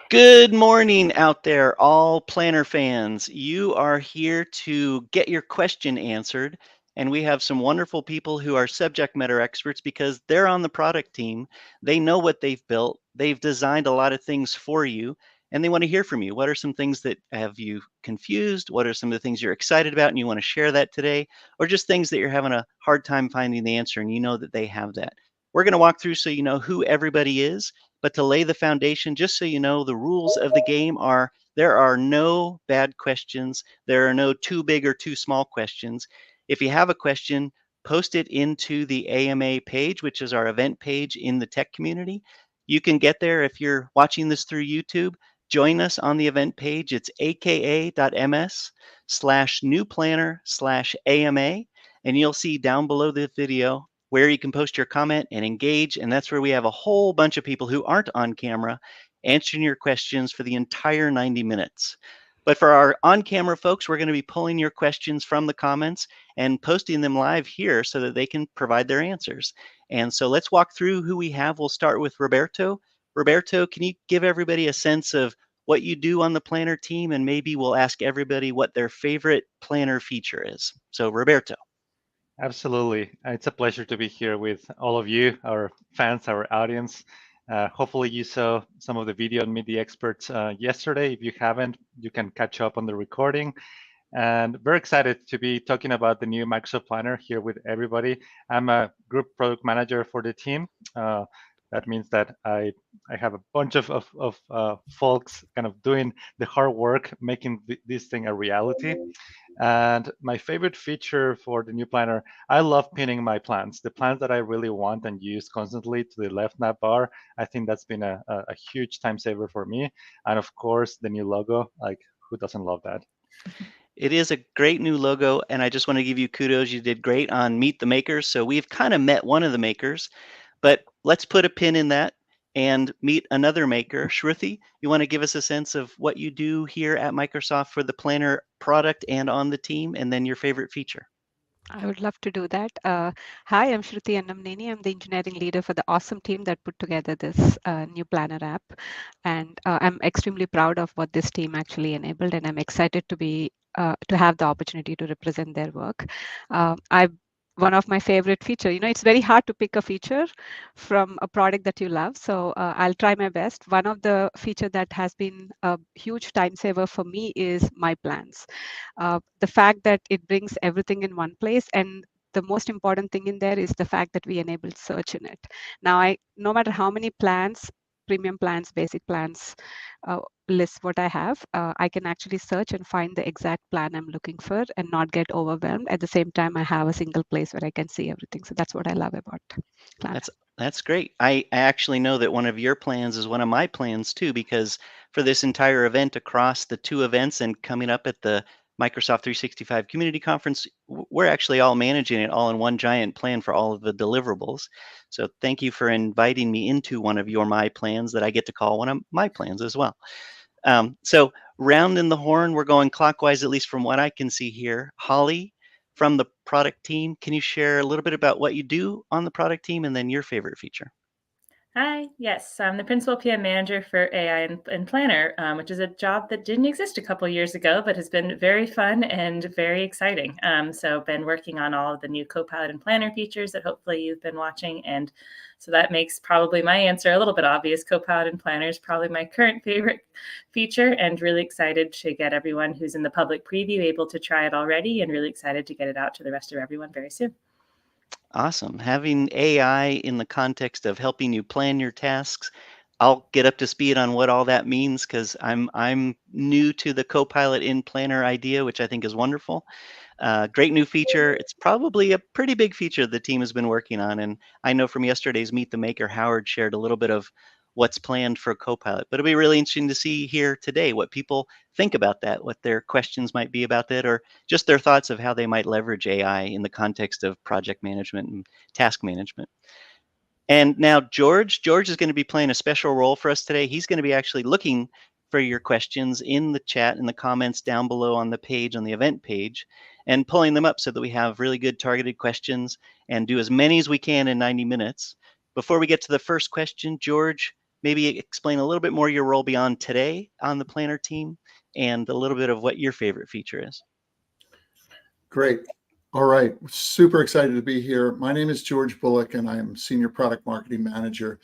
Good morning out there, all planner fans. You are here to get your question answered, and we have some wonderful people who are subject matter experts because they're on the product team. They know what they've built, they've designed a lot of things for you, and they want to hear from you. What are some things that have you confused? What are some of the things you're excited about and you want to share that today? Or just things that you're having a hard time finding the answer and you know that they have that. We're going to walk through so you know who everybody is. But to lay the foundation, just so you know, the rules of the game are there are no bad questions. There are no too big or too small questions. If you have a question, post it into the AMA page, which is our event page in the tech community. You can get there if you're watching this through YouTube. Join us on the event page. It's aka.ms/newplanner/AMA. And you'll see down below the video where you can post your comment and engage. And that's where we have a whole bunch of people who aren't on camera answering your questions for the entire 90 minutes. But for our on-camera folks, we're going to be pulling your questions from the comments and posting them live here so that they can provide their answers. And so let's walk through who we have. We'll start with Roberto. Roberto, can you give everybody a sense of what you do on the planner team? And maybe we'll ask everybody what their favorite planner feature is. So Roberto. Absolutely. It's a pleasure to be here with all of you, our fans, our audience. Hopefully you saw some of the video on Meet the Experts yesterday. If you haven't, you can catch up on the recording. And very excited to be talking about the new Microsoft Planner here with everybody. I'm a group product manager for the team. That means that I have a bunch of folks kind of doing the hard work, making this thing a reality. And my favorite feature for the new planner, I love pinning my plans, the plans that I really want and use constantly to the left nav bar. I think that's been a huge time saver for me. And of course, the new logo, like who doesn't love that? It is a great new logo, and I just want to give you kudos. You did great on Meet the Makers. So we've kind of met one of the makers, but let's put a pin in that and meet another maker. Shruti, you want to give us a sense of what you do here at Microsoft for the Planner product and on the team, and then your favorite feature. I would love to do that. Hi, I'm Shruti Annamneni. I'm the engineering leader for the awesome team that put together this new planner app. And I'm extremely proud of what this team actually enabled, and I'm excited to have the opportunity to represent their work. I One of my favorite feature, it's very hard to pick a feature from a product that you love. So I'll try my best. One of the feature that has been a huge time saver for me is my plans. The fact that it brings everything in one place, and the most important thing in there is the fact that we enable search in it. Now, no matter how many plans, premium plans, basic plans, list what I have, I can actually search and find the exact plan I'm looking for and not get overwhelmed. At the same time, I have a single place where I can see everything. So that's what I love about Planner. That's great. I actually know that one of your plans is one of my plans too, because for this entire event across the two events and coming up at the Microsoft 365 Community Conference, we're actually all managing it all in one giant plan for all of the deliverables. So thank you for inviting me into one of your my plans that I get to call one of my plans as well. So rounding the horn, we're going clockwise, at least from what I can see here. Holly, from the product team, can you share a little bit about what you do on the product team and then your favorite feature? Hi, yes, I'm the Principal PM Manager for AI and Planner, which is a job that didn't exist a couple years ago, but has been very fun and very exciting. So been working on all of the new Copilot and Planner features that hopefully you've been watching. And so that makes probably my answer a little bit obvious. Copilot and Planner is probably my current favorite feature, and really excited to get everyone who's in the public preview able to try it already, and really excited to get it out to the rest of everyone very soon. Awesome. Having AI in the context of helping you plan your tasks, I'll get up to speed on what all that means because I'm new to the Copilot in Planner idea, which I think is wonderful. Great new feature. It's probably a pretty big feature the team has been working on. And I know from yesterday's Meet the Maker, Howard shared a little bit of what's planned for Copilot. But it'll be really interesting to see here today what people think about that, what their questions might be about that, or just their thoughts of how they might leverage AI in the context of project management and task management. And now George is going to be playing a special role for us today. He's going to be actually looking for your questions in the chat, in the comments down below on the page, on the event page, and pulling them up so that we have really good targeted questions and do as many as we can in 90 minutes. Before we get to the first question, George, maybe explain a little bit more your role beyond today on the Planner team and a little bit of what your favorite feature is. Great. All right. Super excited to be here. My name is George Bullock, and I am Senior Product Marketing Manager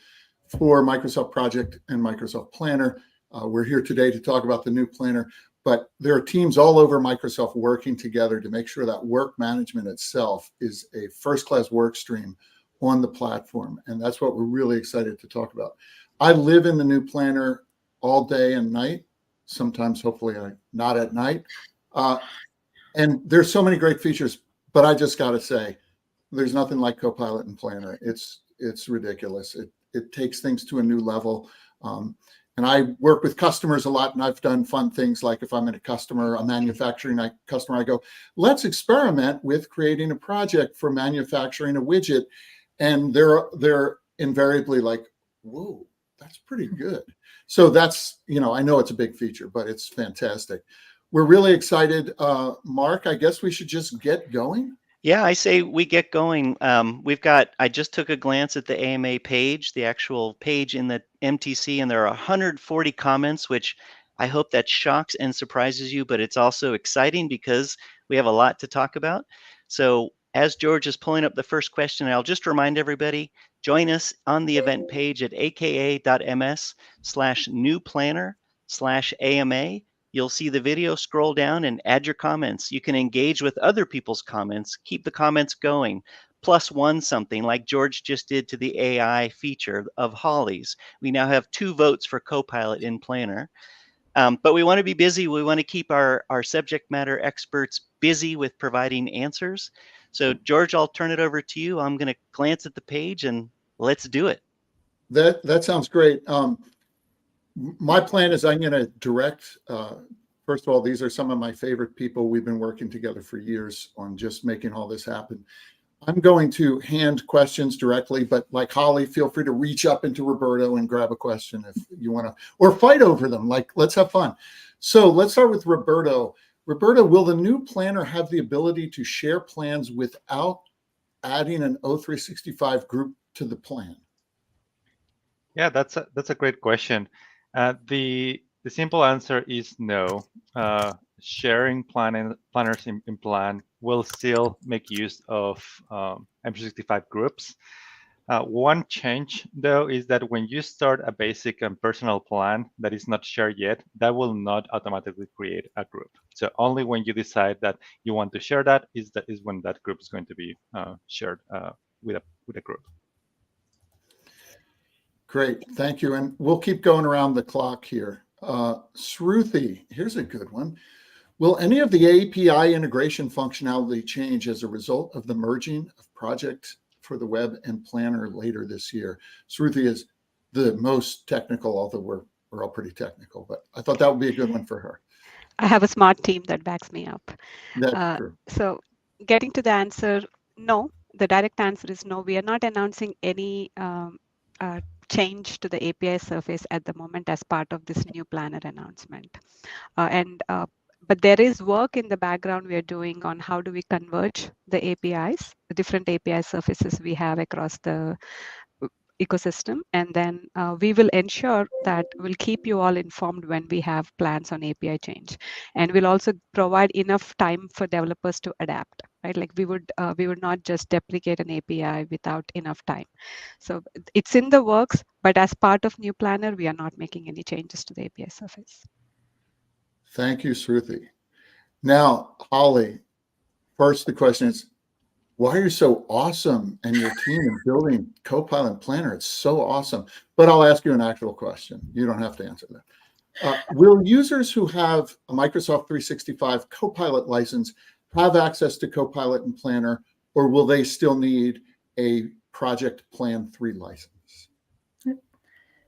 for Microsoft Project and Microsoft Planner. We're here today to talk about the new Planner, but there are teams all over Microsoft working together to make sure that work management itself is a first-class work stream on the platform. And that's what we're really excited to talk about. I live in the new Planner all day and night. Sometimes, hopefully, not at night. And there's so many great features, but I just got to say, there's nothing like Copilot and Planner. It's ridiculous. It takes things to a new level. And I work with customers a lot, and I've done fun things like if I'm in a manufacturing customer, I go, let's experiment with creating a project for manufacturing a widget. And they're invariably like, whoa, that's pretty good. So that's, I know it's a big feature, but it's fantastic. We're really excited. Mark, I guess we should just get going. Yeah, I say we get going. I just took a glance at the AMA page, the actual page in the MTC, and there are 140 comments, which I hope that shocks and surprises you, but it's also exciting because we have a lot to talk about. So as George is pulling up the first question, I'll just remind everybody, join us on the event page at aka.ms/newplanner/AMA. You'll see the video, scroll down and add your comments. You can engage with other people's comments, keep the comments going, +1 something like George just did to the AI feature of Holly's. We now have 2 votes for Copilot in Planner. But we want to be busy. We want to keep our subject matter experts busy with providing answers. So George, I'll turn it over to you. I'm going to glance at the page and let's do it. That sounds great. My plan is I'm going to direct, first of all, these are some of my favorite people. We've been working together for years on just making all this happen. I'm going to hand questions directly, but like Holly, feel free to reach up into Roberto and grab a question if you want to, or fight over them. Like, let's have fun. So let's start with Roberto. Roberto, will the new Planner have the ability to share plans without adding an O365 group to the plan? Yeah, that's a great question. The simple answer is no. Sharing planners in Plan will still make use of M365 groups. One change, though, is that when you start a basic and personal plan that is not shared yet, that will not automatically create a group. So only when you decide that you want to share that is when that group is going to be shared with a group. Great, thank you. And we'll keep going around the clock here. Shruti, here's a good one. Will any of the API integration functionality change as a result of the merging of Project for the Web and Planner later this year? Shruti is the most technical, although we're all pretty technical, but I thought that would be a good one for her. I have a smart team that backs me up. That's true. So getting to the answer, no. The direct answer is no. We are not announcing any change to the API surface at the moment as part of this new Planner announcement. But there is work in the background we are doing on how do we converge the APIs, the different API surfaces we have across the ecosystem. And then we will ensure that we'll keep you all informed when we have plans on API change. And we'll also provide enough time for developers to adapt, right? Like we would not just deprecate an API without enough time. So it's in the works, but as part of new Planner, we are not making any changes to the API surface. Thank you, Shruti. Now, Holly, first the question is, why are you so awesome and your team in building Copilot and Planner? It's so awesome. But I'll ask you an actual question. You don't have to answer that. Will users who have a Microsoft 365 Copilot license have access to Copilot and Planner, or will they still need a Project Plan 3 license?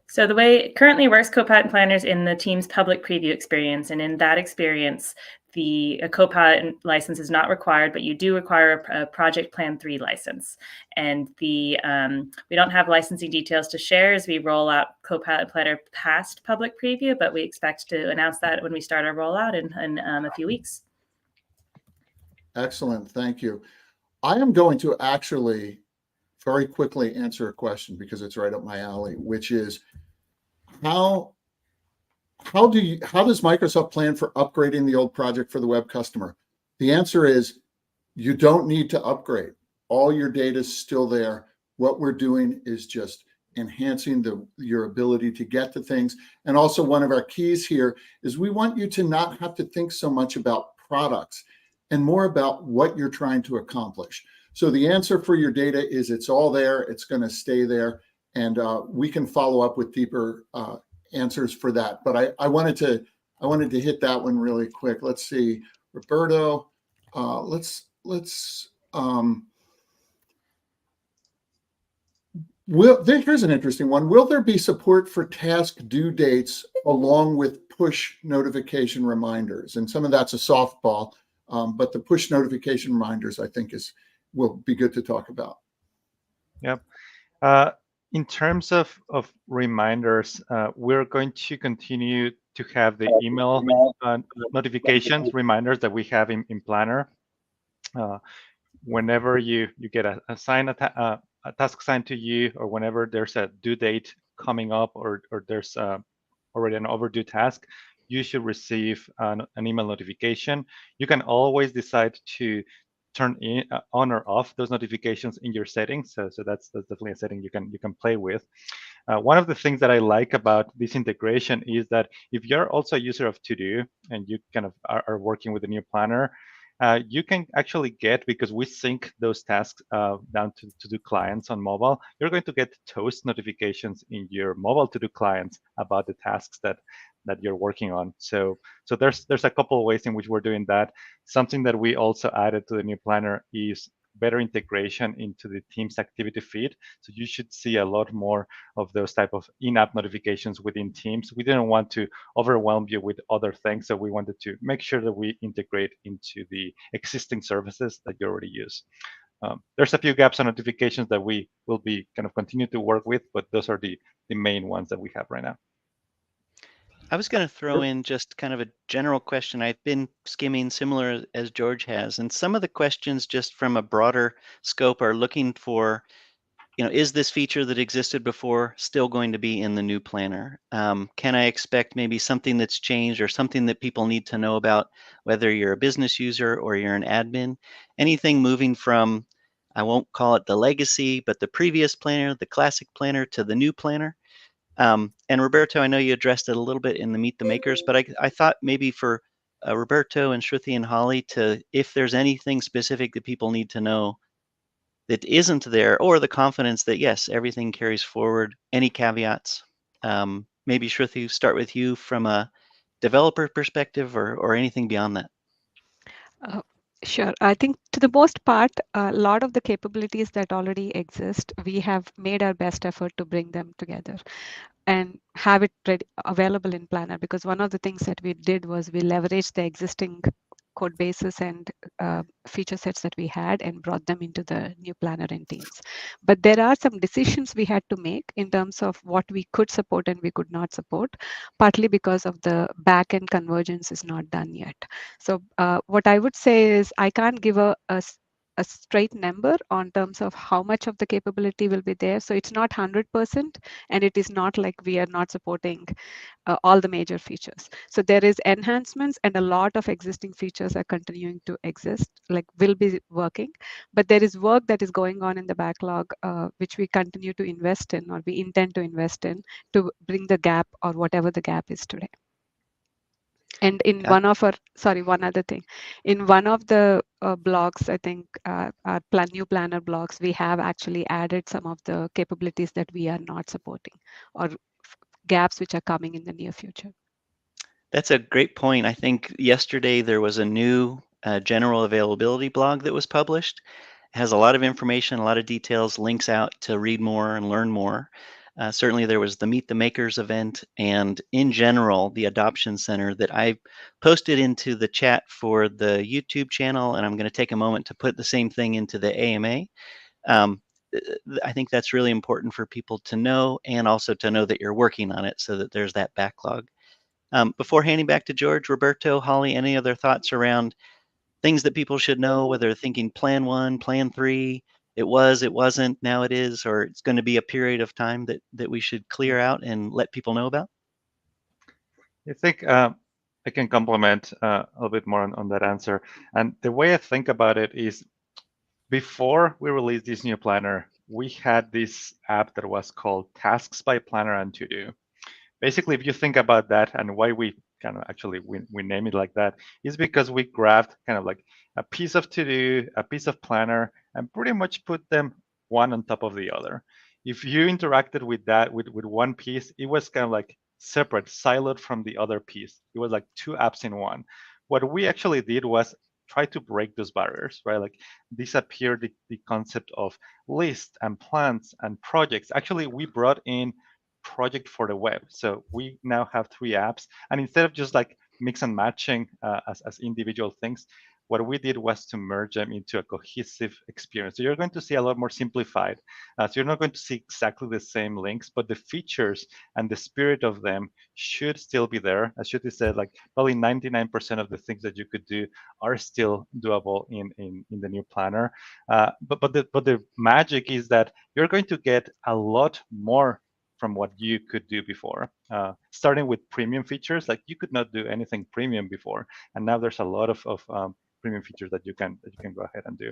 So the way it currently works, Copilot and Planner is in the team's public preview experience. And in that experience, the Copilot license is not required, but you do require a Project Plan 3 license. And we don't have licensing details to share as we roll out Copilot and Planner past public preview, but we expect to announce that when we start our rollout in a few weeks. Excellent, thank you. I am going to actually very quickly answer a question because it's right up my alley, which is, how does Microsoft plan for upgrading the old project for the web customer? The answer is you don't need to upgrade. All your data is still there. What we're doing is just enhancing your ability to get to things. And also one of our keys here is we want you to not have to think so much about products and more about what you're trying to accomplish. So the answer for your data is it's all there. It's going to stay there. And we can follow up with deeper answers for that. But I wanted to hit that one really quick. Let's see, Roberto. Here's an interesting one. Will there be support for task due dates along with push notification reminders? And some of that's a softball, but the push notification reminders, I think, will be good to talk about. Yep. In terms of reminders, we're going to continue to have the email notifications, reminders that we have in Planner. Whenever you get a task assigned to you, or whenever there's a due date coming up, or there's already an overdue task, you should receive an email notification. You can always decide to turn on or off those notifications in your settings. So that's definitely a setting you can play with. One of the things that I like about this integration is that if you're also a user of To-Do and you kind of are working with a new planner, you can actually get, because we sync those tasks down to To-Do clients on mobile, you're going to get toast notifications in your mobile To-Do clients about the tasks that you're working on. So there's a couple of ways in which we're doing that. Something that we also added to the new planner is better integration into the Teams activity feed. So you should see a lot more of those type of in-app notifications within Teams. We didn't want to overwhelm you with other things, so we wanted to make sure that we integrate into the existing services that you already use. There's a few gaps on notifications that we will be kind of continue to work with, but those are the main ones that we have right now. I was going to throw in just kind of a general question. I've been skimming similar as George has, and some of the questions just from a broader scope are looking for, is this feature that existed before still going to be in the new planner? Can I expect maybe something that's changed or something that people need to know about, whether you're a business user or you're an admin? Anything moving from, I won't call it the legacy, but the previous planner, the classic planner, to the new planner? And Roberto, I know you addressed it a little bit in the Meet the Makers, but I thought maybe for Roberto and Shruti and Holly, if there's anything specific that people need to know that isn't there, or the confidence that, yes, everything carries forward, any caveats? Maybe Shruti, start with you from a developer perspective, or anything beyond that. Sure. I think to the most part, a lot of the capabilities that already exist, we have made our best effort to bring them together and have it available in Planner, because one of the things that we did was we leveraged the existing code bases and feature sets that we had and brought them into the new Planner in Teams. But there are some decisions we had to make in terms of what we could support and we could not support, partly because of the back-end convergence is not done yet. So what I would say is I can't give a straight number on terms of how much of the capability will be there. So it's not 100%, and it is not like we are not supporting all the major features. So there is enhancements, and a lot of existing features are continuing to exist, like will be working, but there is work that is going on in the backlog, which we continue to invest in, or we intend to invest in, to bring the gap, or whatever the gap is today. And in one of our, one other thing, in one of the blogs, I think our new planner blogs, we have actually added some of the capabilities that we are not supporting, or gaps which are coming in the near future. That's a great point. I think yesterday there was a new general availability blog that was published. It has a lot of information, a lot of details, links out to read more and learn more. Certainly there was the Meet the Makers event, and in general, the Adoption Center that I posted into the chat for the YouTube channel, and I'm going to take a moment to put the same thing into the AMA. I think that's really important for people to know, and also to know that you're working on it so that there's that backlog. Before handing back to George, Roberto, Holly, any other thoughts around things that people should know, whether they're thinking plan 1, plan 3, it wasn't, now it is, or it's going to be a period of time that we should clear out and let people know about? I think I can complement a little bit more on that answer. And the way I think about it is, before we released this new planner, we had this app that was called Tasks by Planner and To Do. Basically, if you think about that and why we kind of actually we name it like that, is because we grabbed kind of like a piece of To Do, a piece of Planner, and pretty much put them one on top of the other. If you interacted with that with one piece, it was kind of like separate, siloed from the other piece. It was like two apps in one. What we actually did was try to break those barriers, right? Like disappear the concept of lists and plans and projects. Actually, we brought in project for the web. So we now have 3 apps, and instead of just like mix and matching as individual things, what we did was to merge them into a cohesive experience. So you're going to see a lot more simplified. So you're not going to see exactly the same links, but the features and the spirit of them should still be there. As Shruti said, like probably 99% of the things that you could do are still doable in the new planner. But the magic is that you're going to get a lot more from what you could do before. Starting with premium features, like you could not do anything premium before, and now there's a lot of premium features that you can go ahead and do.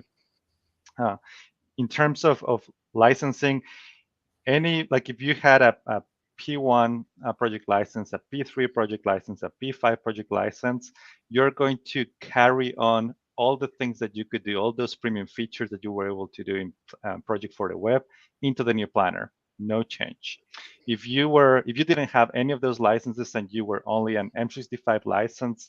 In terms of licensing, like if you had a P1 project license, a P3 project license, a P5 project license, you're going to carry on all the things that you could do, all those premium features that you were able to do in Project for the Web into the new planner. No change. If you didn't have any of those licenses and you were only an M365 license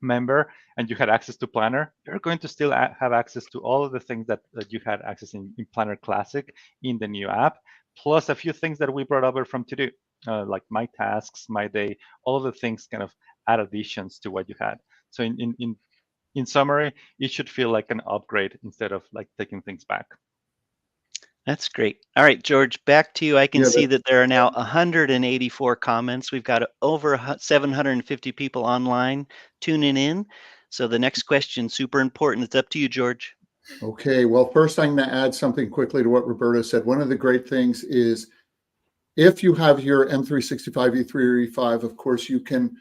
member and you had access to Planner, you're going to still have access to all of the things that you had access in Planner Classic in the new app, plus a few things that we brought over from To Do, like My Tasks, My Day, all of the things kind of add additions to what you had. So in summary, it should feel like an upgrade instead of like taking things back. That's great. All right, George, back to you. I can see that there are now 184 comments. We've got over 750 people online tuning in. So the next question, super important. It's up to you, George. Okay, well, first I'm going to add something quickly to what Roberto said. One of the great things is if you have your M365 E3 or E5, of course you can,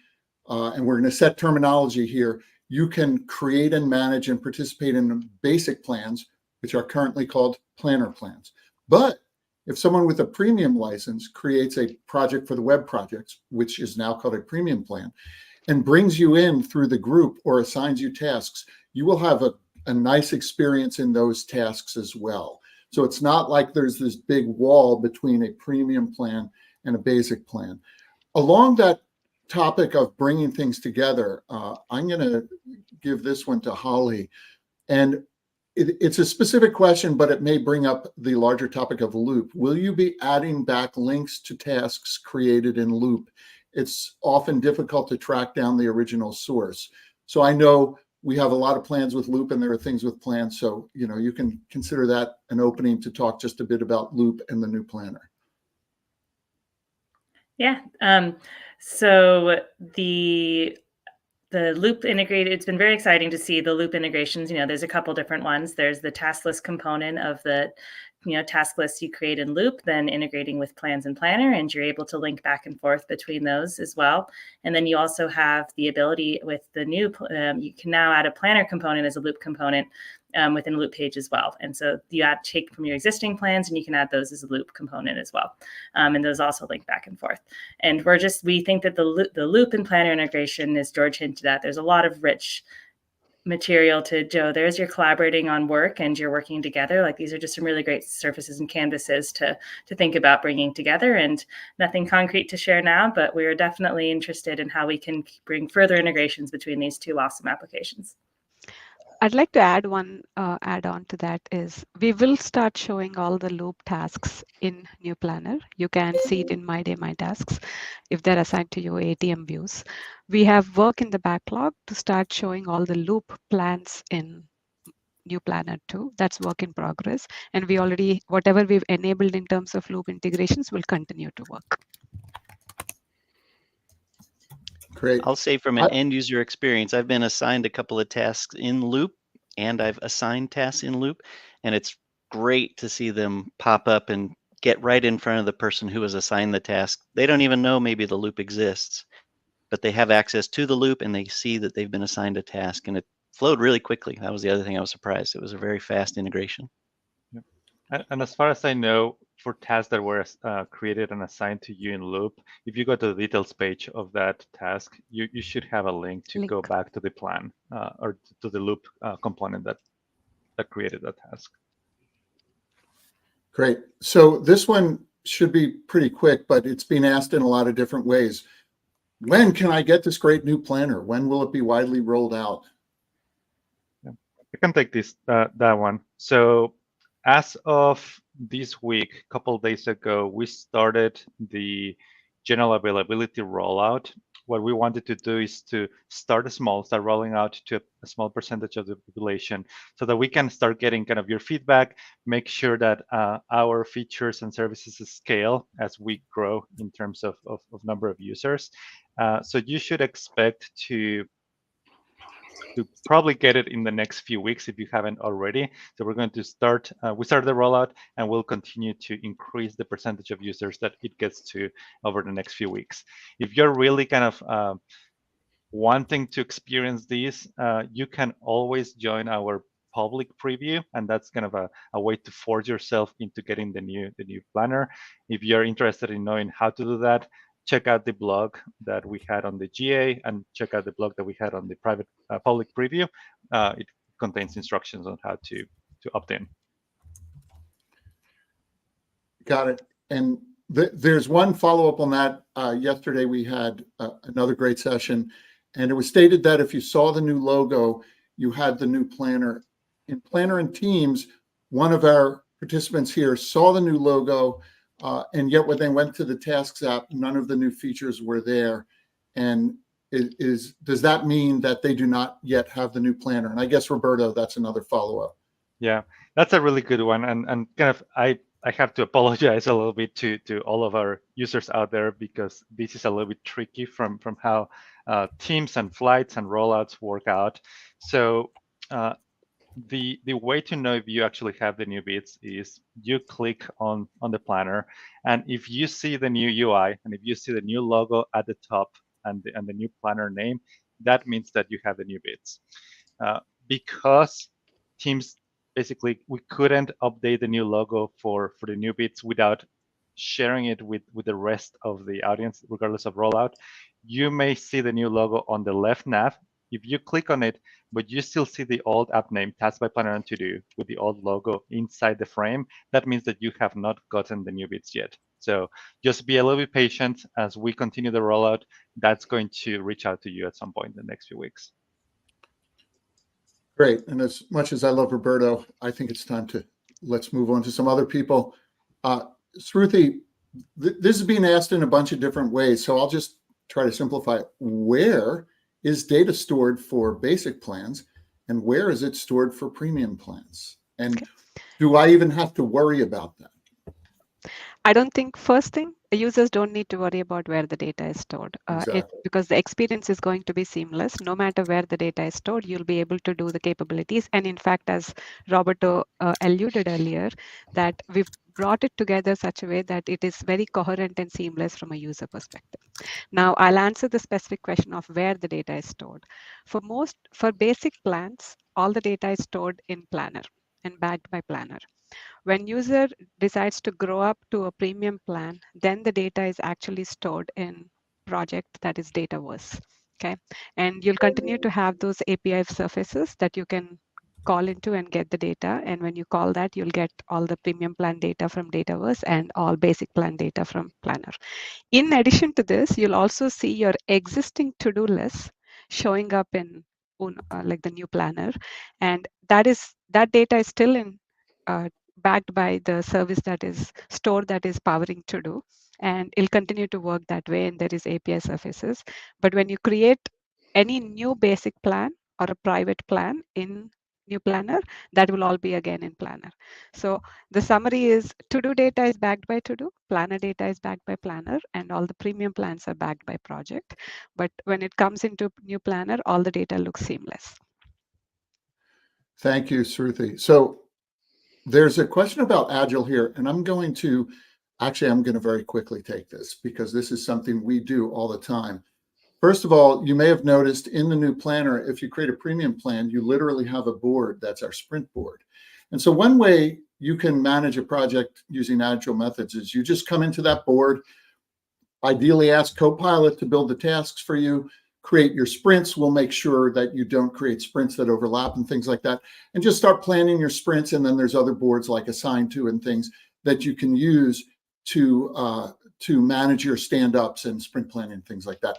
and we're going to set terminology here, you can create and manage and participate in basic plans, which are currently called planner plans. But if someone with a premium license creates a project for the web projects, which is now called a premium plan, and brings you in through the group or assigns you tasks, you will have a nice experience in those tasks as well. So it's not like there's this big wall between a premium plan and a basic plan. Along that topic of bringing things together, I'm going to give this one to Holly. And it's a specific question, but it may bring up the larger topic of Loop. Will you be adding back links to tasks created in Loop? It's often difficult to track down the original source. So I know we have a lot of plans with Loop and there are things with plans. So, you can consider that an opening to talk just a bit about Loop and the new planner. Yeah. So the Loop integrated, it's been very exciting to see the Loop integrations. There's a couple different ones. There's the task list component of the, task lists you create in Loop, then integrating with Plans and Planner, and you're able to link back and forth between those as well. And then you also have the ability with the new, you can now add a Planner component as a Loop component within a Loop page as well. And so you take from your existing plans and you can add those as a Loop component as well. And those also link back and forth. And we think that the Loop and Planner integration, as George hinted at, there's a lot of rich material to Joe. There's your collaborating on work and you're working together. Like these are just some really great surfaces and canvases to think about bringing together, and nothing concrete to share now, but we're definitely interested in how we can bring further integrations between these two awesome applications. I'd like to add one add-on to that is we will start showing all the Loop tasks in New Planner. You can see it in My Day, My Tasks if they're assigned to your ATM views. We have work in the backlog to start showing all the Loop plans in New Planner too. That's work in progress. And we already, whatever we've enabled in terms of Loop integrations will continue to work. Great. I'll say from an end user experience, I've been assigned a couple of tasks in Loop, and I've assigned tasks in Loop, and it's great to see them pop up and get right in front of the person who was assigned the task. They don't even know maybe the loop exists, but they have access to the loop and they see that they've been assigned a task, and it flowed really quickly. That was the other thing I was surprised. It was a very fast integration. And as far as I know, for tasks that were created and assigned to you in Loop, if you go to the details page of that task, you should have a link to go back to the plan or to the Loop component that created that task. Great. So this one should be pretty quick, but it's been asked in a lot of different ways. When can I get this great new planner? When will it be widely rolled out? Yeah. I can take this that one. So as of this week, a couple of days ago, we started the general availability rollout. What we wanted to do is to start small, start rolling out to a small percentage of the population so that we can start getting kind of your feedback, make sure that our features and services scale as we grow in terms of number of users. So you should expect to probably get it in the next few weeks if you haven't already. So we're going to start, we started the rollout and we'll continue to increase the percentage of users that it gets to over the next few weeks. If you're really kind of wanting to experience these, you can always join our public preview, and that's kind of a way to force yourself into getting the new planner. If you're interested in knowing how to do that, check out the blog that we had on the GA and check out the blog that we had on the private public preview. It contains instructions on how to opt in. Got it. And there's one follow-up on that. Yesterday we had another great session, and it was stated that if you saw the new logo, you had the new planner. In Planner and Teams, one of our participants here saw the new logo, and yet when they went to the Tasks app, none of the new features were there. And does that mean that they do not yet have the new planner? And I guess, Roberto, that's another follow-up. Yeah, that's a really good one. And kind of, I have to apologize a little bit to all of our users out there, because this is a little bit tricky from how teams and flights and rollouts work out. So the way to know if you actually have the new bits is you click on the planner, and if you see the new UI and if you see the new logo at the top and the new planner name, that means that you have the new bits. Because Teams, basically, we couldn't update the new logo for the new bits without sharing it with the rest of the audience, regardless of rollout. You may see the new logo on the left nav. If you click on it, but you still see the old app name, Task by Planner and To Do, with the old logo inside the frame, that means that you have not gotten the new bits yet. So just be a little bit patient as we continue the rollout. That's going to reach out to you at some point in the next few weeks. Great. And as much as I love Roberto, I think it's time to let's move on to some other people. Shruti, this is being asked in a bunch of different ways, so I'll just try to simplify it. Where is data stored for basic plans, and where is it stored for premium plans? And do I even have to worry about that? I don't think, first thing, users don't need to worry about where the data is stored because the experience is going to be seamless. No matter where the data is stored, you'll be able to do the capabilities. And in fact, as Roberto alluded earlier, that we've brought it together such a way that it is very coherent and seamless from a user perspective. Now, I'll answer the specific question of where the data is stored. For basic plans, all the data is stored in Planner and backed by Planner. When user decides to grow up to a premium plan, then the data is actually stored in project, that is Dataverse. Okay, and you'll continue to have those API surfaces that you can call into and get the data. And when you call that, you'll get all the premium plan data from Dataverse and all basic plan data from Planner. In addition to this, you'll also see your existing to-do list showing up in like the new planner, and that data is still in backed by the service that is stored, that is powering to do, and it'll continue to work that way, and there is API surfaces. But when you create any new basic plan or a private plan in new planner, that will all be again in Planner. So the summary is to-do data is backed by to-do, planner data is backed by Planner, and all the premium plans are backed by project. But when it comes into new planner, all the data looks seamless. Thank you, Shruti. So there's a question about Agile here, and I'm going to Actually, I'm going to very quickly take this because this is something we do all the time. First of all, you may have noticed in the new planner, if you create a premium plan, you literally have a board that's our sprint board. And so one way you can manage a project using Agile methods is you just come into that board, ideally ask Copilot to build the tasks for you, create your sprints. We'll make sure that you don't create sprints that overlap and things like that, and just start planning your sprints. And then there's other boards like Assign To and things that you can use to manage your stand-ups and sprint planning and things like that.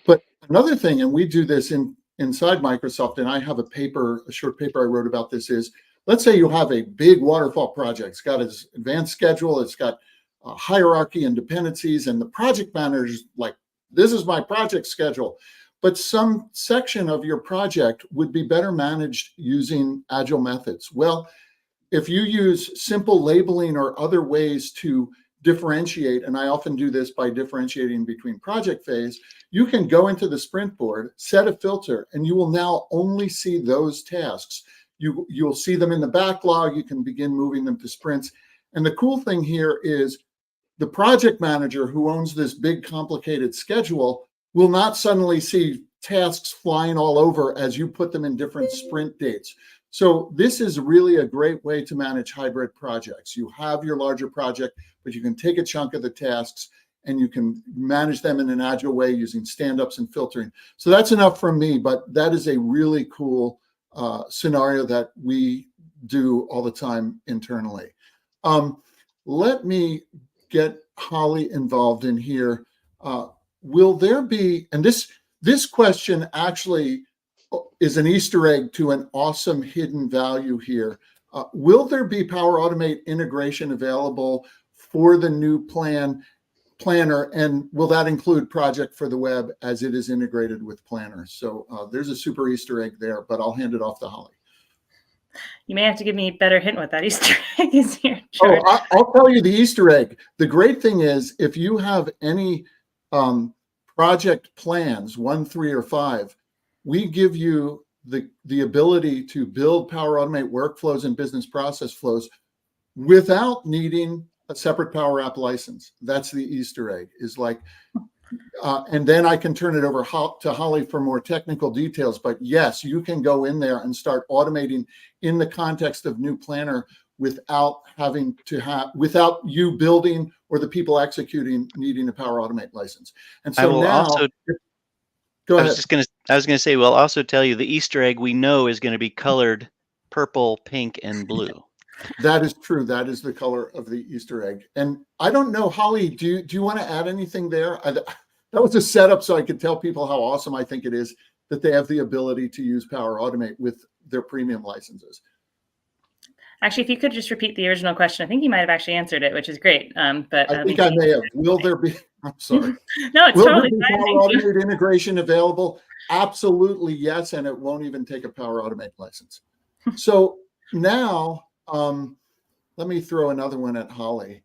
But another thing, and we do this inside Microsoft, and I have a short paper I wrote about this, is let's say you have a big waterfall project. It's got its advanced schedule, it's got hierarchy and dependencies, and the project manager's like, this is my project schedule. But some section of your project would be better managed using Agile methods. Well, if you use simple labeling or other ways to differentiate, and I often do this by differentiating between project phase, you can go into the sprint board, set a filter, and you will now only see those tasks. You'll see them in the backlog. You can begin moving them to sprints. And the cool thing here is the project manager who owns this big complicated schedule will not suddenly see tasks flying all over as you put them in different sprint dates. So this is really a great way to manage hybrid projects. You have your larger project, but you can take a chunk of the tasks and you can manage them in an agile way using stand-ups and filtering. So that's enough from me, but that is a really cool scenario that we do all the time internally. Let me get Holly involved in here. Will there be, and this question actually is an Easter egg to an awesome hidden value here. Will there be Power Automate integration available for the new planner, and will that include Project for the Web as it is integrated with Planner? So there's a super Easter egg there, but I'll hand it off to Holly. You may have to give me a better hint what that Easter egg is here, George. Oh, I'll tell you the Easter egg. The great thing is if you have any project plans, 1, 3, or 5, we give you the ability to build Power Automate workflows and business process flows without needing a separate Power App license. That's the Easter egg, is like, and then I can turn it over to Holly for more technical details. But yes, you can go in there and start automating in the context of new planner without without you building or the people executing needing a Power Automate license. And so go ahead. I was going to say, we'll also tell you the Easter egg we know is going to be colored purple, pink, and blue. That is true. That is the color of the Easter egg. And I don't know, Holly, do you want to add anything there? That was a setup so I could tell people how awesome I think it is that they have the ability to use Power Automate with their premium licenses. Actually, if you could just repeat the original question, I think you might have actually answered it, which is great. But I think I may have. Will there be? I'm sorry. No, it's totally fine. Power Automate integration available? Absolutely yes, and it won't even take a Power Automate license. So now, let me throw another one at Holly.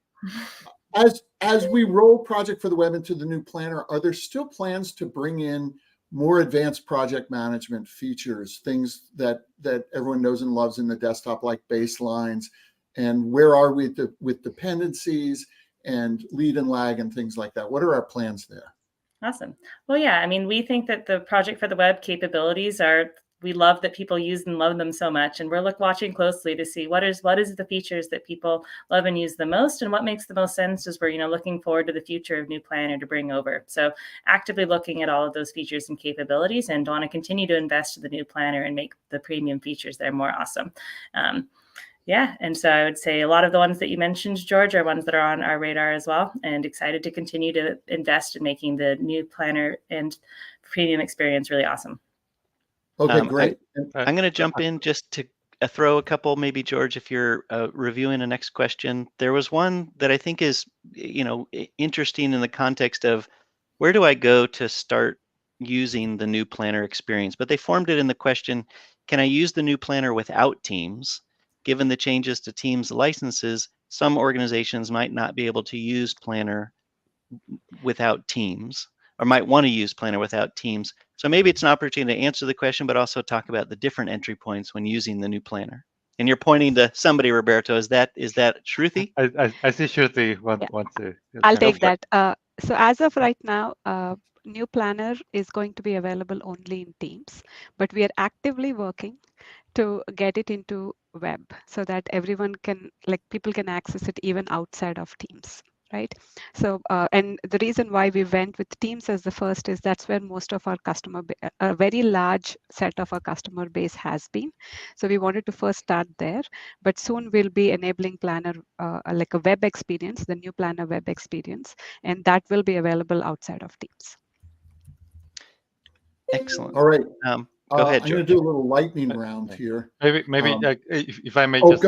As we roll Project for the Web into the new planner, are there still plans to bring in more advanced project management features, things that everyone knows and loves in the desktop, like baselines? And where are we with dependencies and lead and lag and things like that? What are our plans there? Awesome. Well, yeah, I mean, we think that the Project for the Web capabilities we love that people use and love them so much. And we're watching closely to see what is the features that people love and use the most, and what makes the most sense as we're looking forward to the future of new planner to bring over. So actively looking at all of those features and capabilities, and want to continue to invest in the new planner and make the premium features there more awesome. Yeah, and so I would say a lot of the ones that you mentioned, George, are ones that are on our radar as well, and excited to continue to invest in making the new planner and premium experience really awesome. Okay, great. I'm going to jump in just to throw a couple, maybe, George, if you're reviewing the next question. There was one that I think is, interesting in the context of where do I go to start using the new planner experience? But they formed it in the question, can I use the new planner without Teams? Given the changes to Teams licenses, some organizations might not be able to use Planner without Teams, or might want to use Planner without Teams. So maybe it's an opportunity to answer the question, but also talk about the different entry points when using the new planner. And you're pointing to somebody, Roberto. Is that Shruti? I see Shruti want to. I'll take that. So as of right now, new planner is going to be available only in Teams, but we are actively working to get it into web so that everyone can, like, people can access it even outside of Teams, right? So, and the reason why we went with Teams as the first is that's where most of our a very large set of our customer base has been. So we wanted to first start there, but soon we'll be enabling Planner, like a web experience, the new Planner web experience, and that will be available outside of Teams. Excellent. All right. Go ahead, I'm going to do a little lightning round here. Maybe if I may just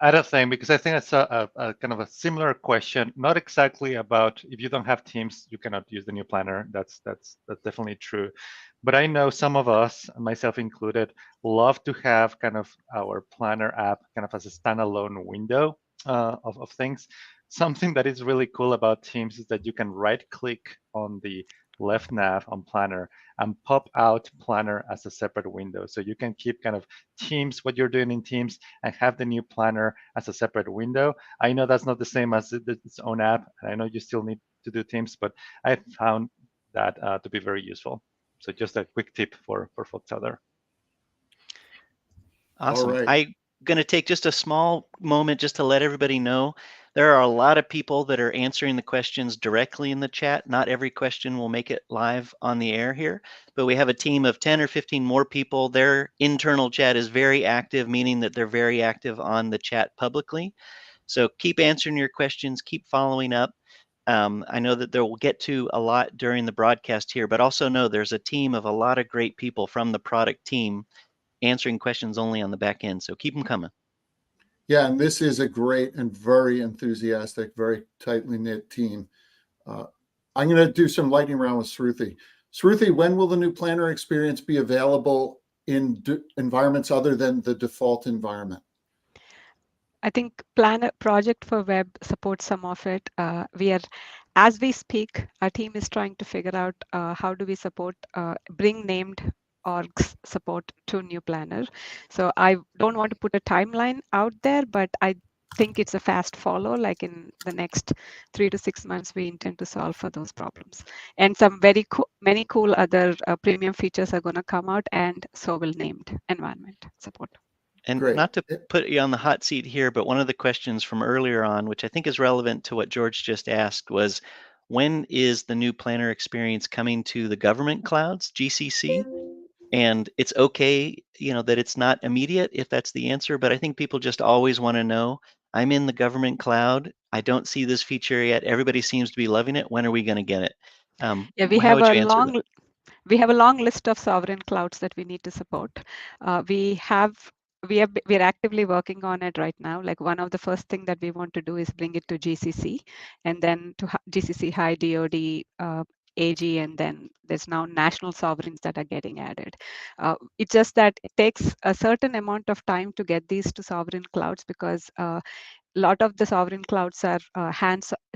add a thing, because I think it's a kind of a similar question, not exactly about if you don't have Teams, you cannot use the new planner. That's definitely true. But I know some of us, myself included, love to have kind of our planner app kind of as a standalone window of things. Something that is really cool about Teams is that you can right-click on the left nav on Planner and pop out Planner as a separate window. So you can keep kind of Teams, what you're doing in Teams, and have the new Planner as a separate window. I know that's not the same as its own app, and I know you still need to do Teams, but I found that to be very useful. So just a quick tip for folks out there. Awesome. All right. I'm going to take just a small moment just to let everybody know there are a lot of people that are answering the questions directly in the chat. Not every question will make it live on the air here, but we have a team of 10 or 15 more people. Their internal chat is very active, meaning that they're very active on the chat publicly. So keep answering your questions, keep following up. I know that we'll get to a lot during the broadcast here, but also know there's a team of a lot of great people from the product team answering questions only on the back end. So keep them coming. Yeah, and this is a great and very enthusiastic, very tightly knit team. I'm going to do some lightning round with Shruti. Shruti, when will the new planner experience be available in environments other than the default environment? I think Planner Project for Web supports some of it. As we speak, our team is trying to figure out how do we support, bring named orgs support to new Planner. So I don't want to put a timeline out there, but I think it's a fast follow, like in the next 3 to 6 months, we intend to solve for those problems. And some many cool other premium features are going to come out, and so will named environment support. And Great. Not to put you on the hot seat here, but one of the questions from earlier on, which I think is relevant to what George just asked, was when is the new planner experience coming to the government clouds, GCC? And it's okay, that it's not immediate if that's the answer, but I think people just always want to know, I'm in the government cloud. I don't see this feature yet. Everybody seems to be loving it. When are we going to get it? Yeah, we have a long list of sovereign clouds that we need to support. We're actively working on it right now. Like, one of the first thing that we want to do is bring it to GCC, and then to GCC High, DoD, AG, and then there's now national sovereigns that are getting added. It's just that it takes a certain amount of time to get these to sovereign clouds, because a lot of the sovereign clouds are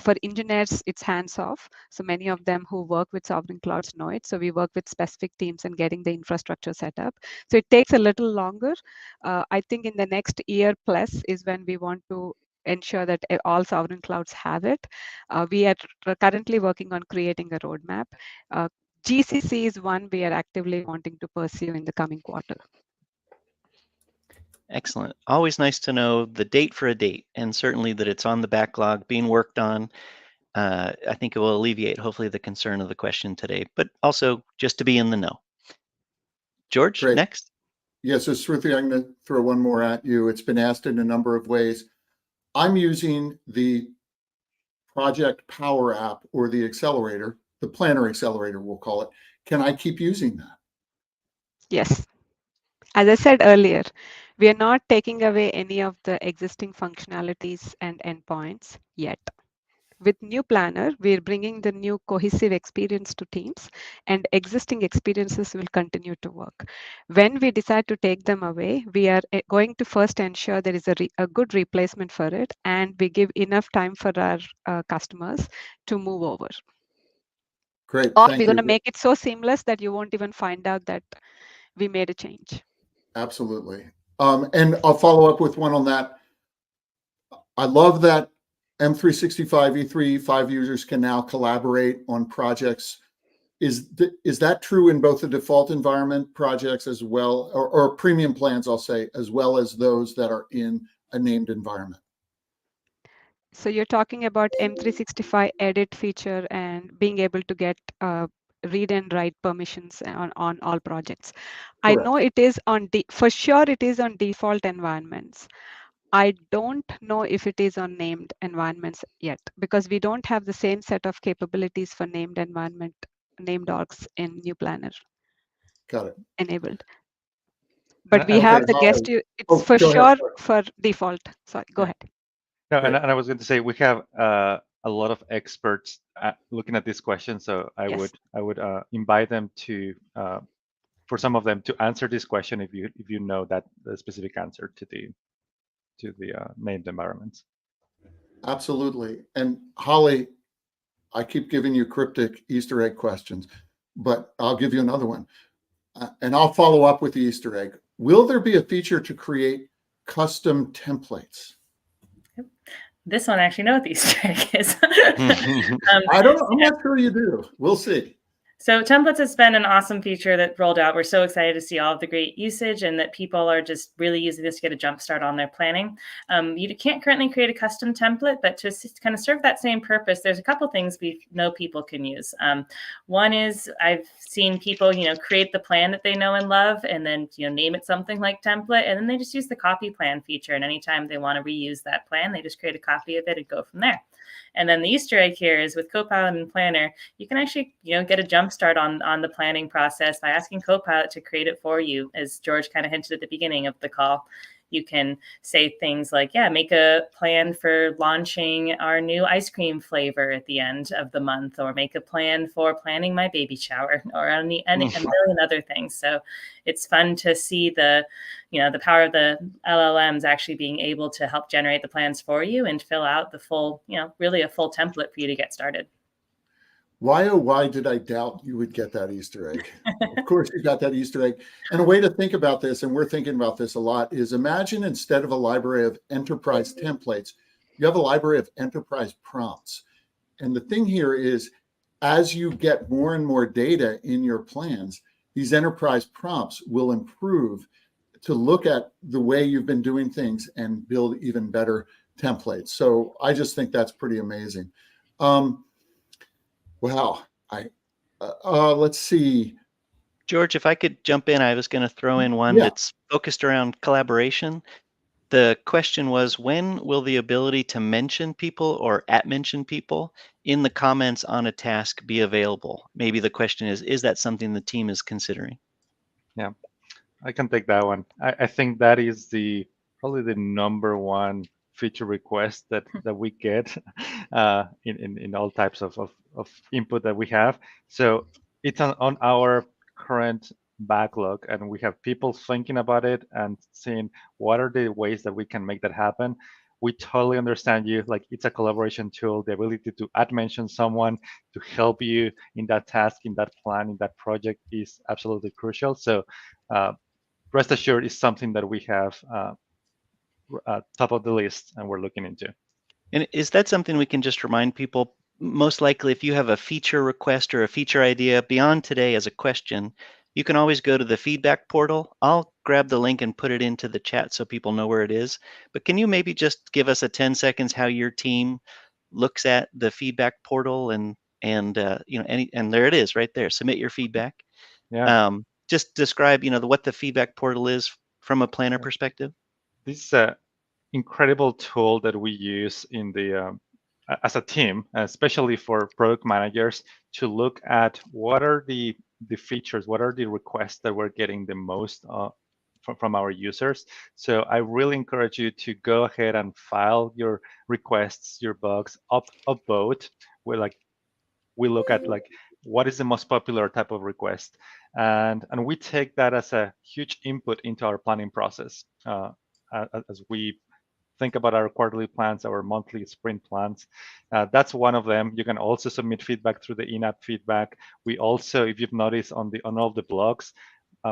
for engineers, it's hands-off. So many of them who work with sovereign clouds know it. So we work with specific teams in getting the infrastructure set up. So it takes a little longer. I think in the next year plus is when we want to ensure that all sovereign clouds have it. We are currently working on creating a roadmap. GCC is one we are actively wanting to pursue in the coming quarter. Excellent. Always nice to know the date for a date, and certainly that it's on the backlog being worked on. I think it will alleviate, hopefully, the concern of the question today, but also just to be in the know. George, Great. next. Yeah, so Shruti, I'm going to throw one more at you. It's been asked in a number of ways. I'm using the Project Power app, or the accelerator, the Planner accelerator, we'll call it. Can I keep using that? Yes. As I said earlier, we are not taking away any of the existing functionalities and endpoints yet. With new Planner, we're bringing the new cohesive experience to teams, and existing experiences will continue to work. When we decide to take them away, we are going to first ensure there is a good replacement for it, and we give enough time for our customers to move over. Great. Or Thank we're going to you. make it so seamless that you won't even find out that we made a change. Absolutely. And I'll follow up with one on that. I love that M365 E3 E5 users can now collaborate on projects. Is that true in both the default environment projects as well, or premium plans, I'll say, as well as those that are in a named environment? So you're talking about M365 edit feature and being able to get read and write permissions on all projects. I Correct. know it is for sure it is on default environments. I don't know if it is on named environments yet, because we don't have the same set of capabilities for named environment, named orgs in New Planner Got it. enabled. But we And have Okay, the guest, Holly. it's for Go ahead. sure Sorry. for default. Sorry, go Yeah. ahead. No, Great. and I was going to say we have a lot of experts looking at this question, so I Yes. would invite them to for some of them to answer this question if you know that the specific answer to the named environments. Absolutely. And Holly, I keep giving you cryptic Easter egg questions, but I'll give you another one. And I'll follow up with the Easter egg. Will there be a feature to create custom templates? This one I actually know what the Easter egg is. I'm not sure you do. We'll see. So templates has been an awesome feature that rolled out. We're so excited to see all of the great usage and that people are just really using this to get a jump start on their planning. You can't currently create a custom template, but to kind of serve that same purpose, there's a couple things we know people can use. One is I've seen people, create the plan that they know and love, and then, name it something like template, and then they just use the copy plan feature. And anytime they want to reuse that plan, they just create a copy of it and go from there. And then the Easter egg here is with Copilot and Planner, you can actually, get a jump start on the planning process by asking Copilot to create it for you. As George kind of hinted at the beginning of the call, you can say things like, make a plan for launching our new ice cream flavor at the end of the month, or make a plan for planning my baby shower, or a million other things. So it's fun to see the power of the LLMs actually being able to help generate the plans for you and fill out the full, really a full template for you to get started. Why, oh, why did I doubt you would get that Easter egg? Of course, you got that Easter egg. And a way to think about this, and we're thinking about this a lot, is imagine instead of a library of enterprise templates, you have a library of enterprise prompts. And the thing here is, as you get more and more data in your plans, these enterprise prompts will improve to look at the way you've been doing things and build even better templates. So I just think that's pretty amazing. Wow. Let's see. George, if I could jump in, I was going to throw in one Yeah. that's focused around collaboration. The question was, when will the ability to mention people or @mention people in the comments on a task be available? Maybe the question is that something the team is considering? Yeah, I can take that one. I think that is probably the number one feature request that we get in all types of input that we have. So it's on our current backlog, and we have people thinking about it and seeing what are the ways that we can make that happen. We totally understand you. Like, it's a collaboration tool. The ability to mention someone to help you in that task, in that plan, in that project is absolutely crucial. So rest assured, is something that we have top of the list and we're looking into. And is that something we can just remind people? Most likely, if you have a feature request or a feature idea beyond today as a question, you can always go to the feedback portal. I'll grab the link and put it into the chat so people know where it is. But can you maybe just give us a 10 seconds how your team looks at the feedback portal and there it is right there. Submit your feedback. Yeah. Just describe what the feedback portal is from a planner perspective. This is an incredible tool that we use in the as a team, especially for product managers, to look at what are the features, what are the requests that we're getting the most from our users. So I really encourage you to go ahead and file your requests, your bugs, upvote. We look at what is the most popular type of request, and we take that as a huge input into our planning process as we think about our quarterly plans, our monthly sprint plans. That's one of them. You can also submit feedback through the in-app feedback. We also, if you've noticed on all the blogs,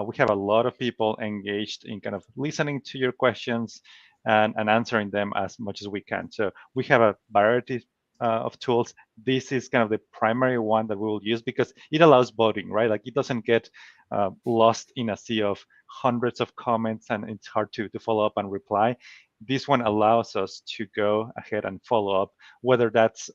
we have a lot of people engaged in kind of listening to your questions and answering them as much as we can. So we have a variety of tools. This is kind of the primary one that we will use because it allows voting, right? Like it doesn't get lost in a sea of hundreds of comments and it's hard to follow up and reply. This one allows us to go ahead and follow up, whether that's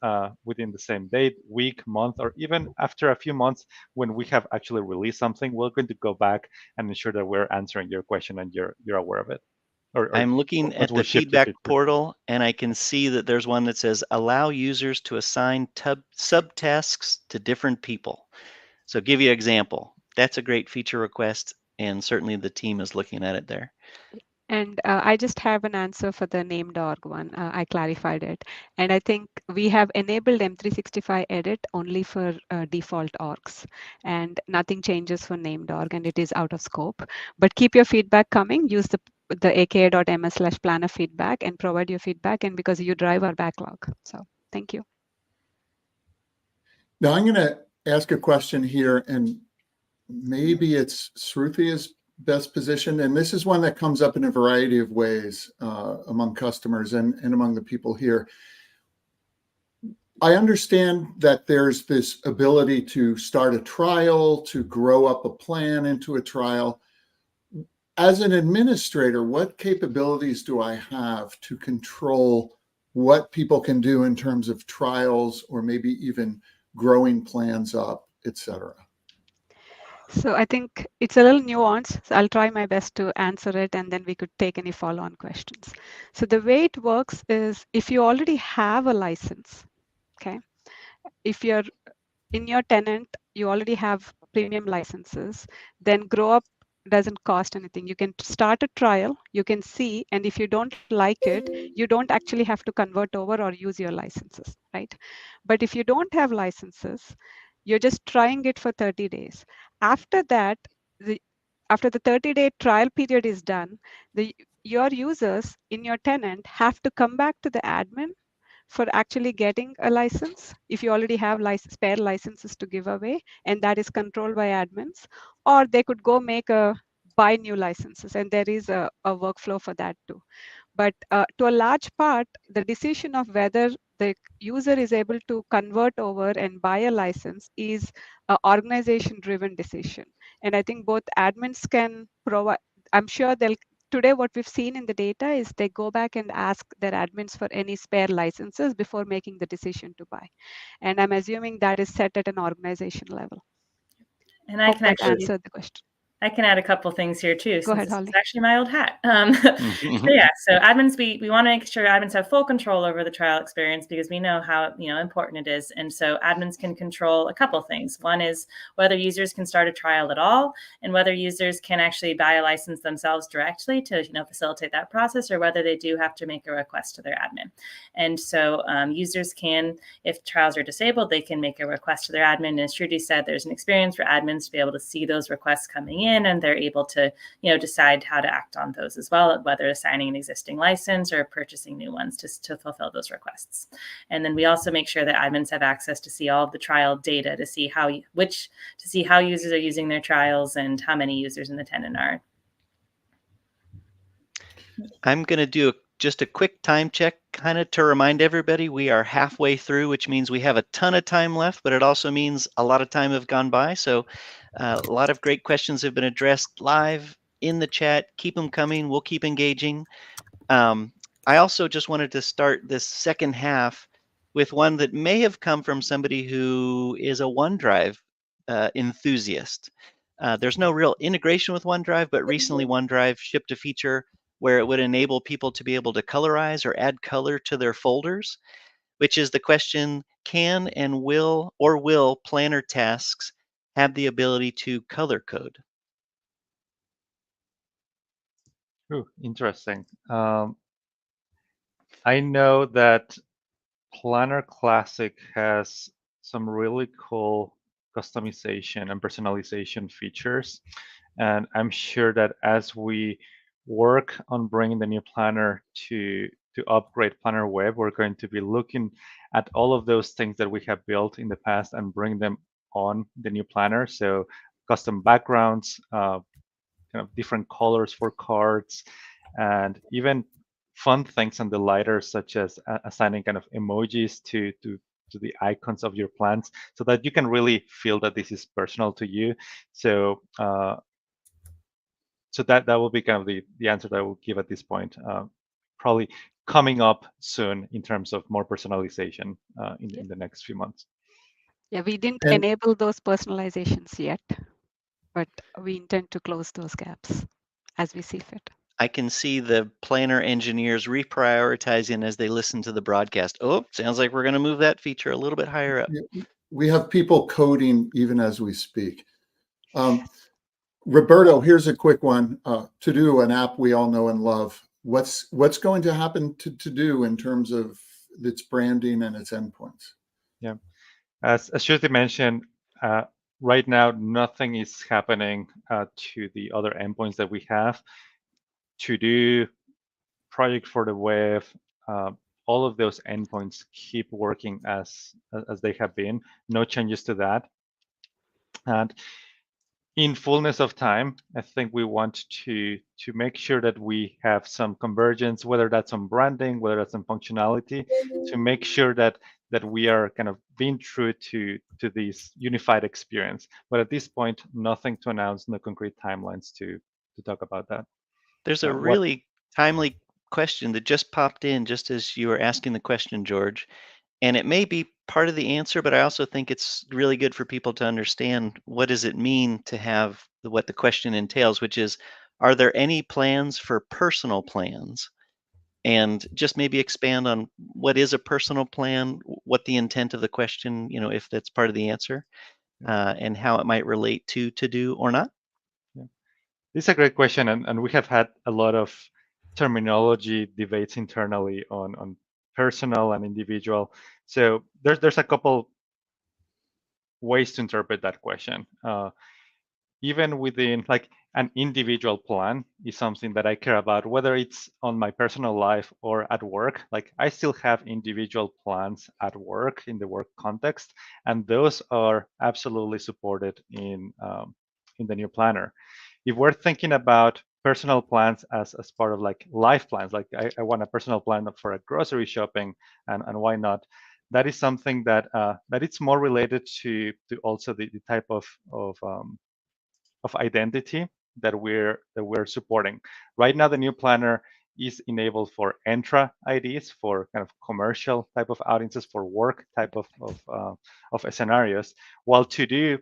within the same date, week, month, or even after a few months when we have actually released something, we're going to go back and ensure that we're answering your question and you're aware of it. I'm looking at the feedback portal, and I can see that there's one that says allow users to assign subtasks to different people. So give you an example. That's a great feature request, and certainly the team is looking at it there. And I just have an answer for the named org one. I clarified it. And I think we have enabled M365 edit only for default orgs, and nothing changes for named org, and it is out of scope. But keep your feedback coming. Use the aka.ms/planner feedback and provide your feedback, and because you drive our backlog. So thank you. Now I'm going to ask a question here, and maybe it's Sruthi's best position. And this is one that comes up in a variety of ways among customers and among the people here. I understand that there's this ability to start a trial, to grow up a plan into a trial. As an administrator, what capabilities do I have to control what people can do in terms of trials or maybe even growing plans up, et cetera? So I think it's a little nuanced. So I'll try my best to answer it, and then we could take any follow-on questions. So the way it works is if you already have a license, okay, if you're in your tenant, you already have premium licenses, then grow up doesn't cost anything. You can start a trial, you can see, and if you don't like it, you don't actually have to convert over or use your licenses, right? But if you don't have licenses, you're just trying it for 30 days. After that, after the 30-day trial period is done, your users in your tenant have to come back to the admin for actually getting a license if you already have spare licenses to give away, and that is controlled by admins, or they could go buy new licenses, and there is a workflow for that too. But to a large part, the decision of whether the user is able to convert over and buy a license is an organization-driven decision. And I think both admins can provide, I'm sure today what we've seen in the data is they go back and ask their admins for any spare licenses before making the decision to buy. And I'm assuming that is set at an organization level. And I can actually answer the question. I can add a couple things here too. Go ahead, Holly. It's actually my old hat. So admins, we want to make sure admins have full control over the trial experience because we know how important it is. And so admins can control a couple things. One is whether users can start a trial at all, and whether users can actually buy a license themselves directly to facilitate that process, or whether they do have to make a request to their admin. And so users can, if trials are disabled, they can make a request to their admin. And as Shruti said, there's an experience for admins to be able to see those requests coming in, and they're able to decide how to act on those as well, whether assigning an existing license or purchasing new ones to fulfill those requests. And then we also make sure that admins have access to see all of the trial data to see how users are using their trials and how many users in the tenant are. I'm going to do just a quick time check kind of to remind everybody we are halfway through, which means we have a ton of time left, but it also means a lot of time have gone by. So a lot of great questions have been addressed live in the chat. Keep them coming. We'll keep engaging. I also just wanted to start this second half with one that may have come from somebody who is a OneDrive enthusiast. There's no real integration with OneDrive, but recently OneDrive shipped a feature where it would enable people to be able to colorize or add color to their folders, which is the question, can and will planner tasks have the ability to color code? Ooh, interesting. I know that Planner Classic has some really cool customization and personalization features. And I'm sure that as we work on bringing the new planner to upgrade Planner Web, we're going to be looking at all of those things that we have built in the past and bring them on the new planner. So custom backgrounds, kind of different colors for cards, and even fun things on the lighter, such as assigning kind of emojis to the icons of your plans, so that you can really feel that this is personal to you. So so that will be kind of the answer that I will give at this point. Probably coming up soon in terms of more personalization in the next few months. Yeah, we didn't And- enable those personalizations yet, but we intend to close those gaps as we see fit. I can see the planner engineers reprioritizing as they listen to the broadcast. Oh, sounds like we're going to move that feature a little bit higher up. We have people coding even as we speak. Roberto, here's a quick one. To do an app we all know and love. What's going to happen to do in terms of its branding and its endpoints? Yeah, as Shruti mentioned, right now nothing is happening to the other endpoints that we have. To do, project for the web, all of those endpoints keep working as they have been. No changes to that. And in fullness of time, I think we want to make sure that we have some convergence, whether that's on branding, whether that's on functionality, to make sure that we are kind of being true to this unified experience. But at this point, nothing to announce, no concrete timelines to talk about that. There's a really timely question that just popped in just as you were asking the question, George. And it may be part of the answer, but I also think it's really good for people to understand what does it mean to have what the question entails, which is, are there any plans for personal plans? And just maybe expand on what is a personal plan, what the intent of the question, if that's part of the answer, and how it might relate to do or not. Yeah. This is a great question, and we have had a lot of terminology debates internally on personal and individual. So there's a couple ways to interpret that question. Even within like an individual plan is something that I care about, whether it's on my personal life or at work. Like I still have individual plans at work in the work context, and those are absolutely supported in the new planner. If we're thinking about personal plans as part of like life plans, like I want a personal plan for a grocery shopping, and why not? That is something that it's more related to also the type of identity that we're supporting. Right now, the new planner is enabled for Entra IDs, for kind of commercial type of audiences, for work type of scenarios, while To Do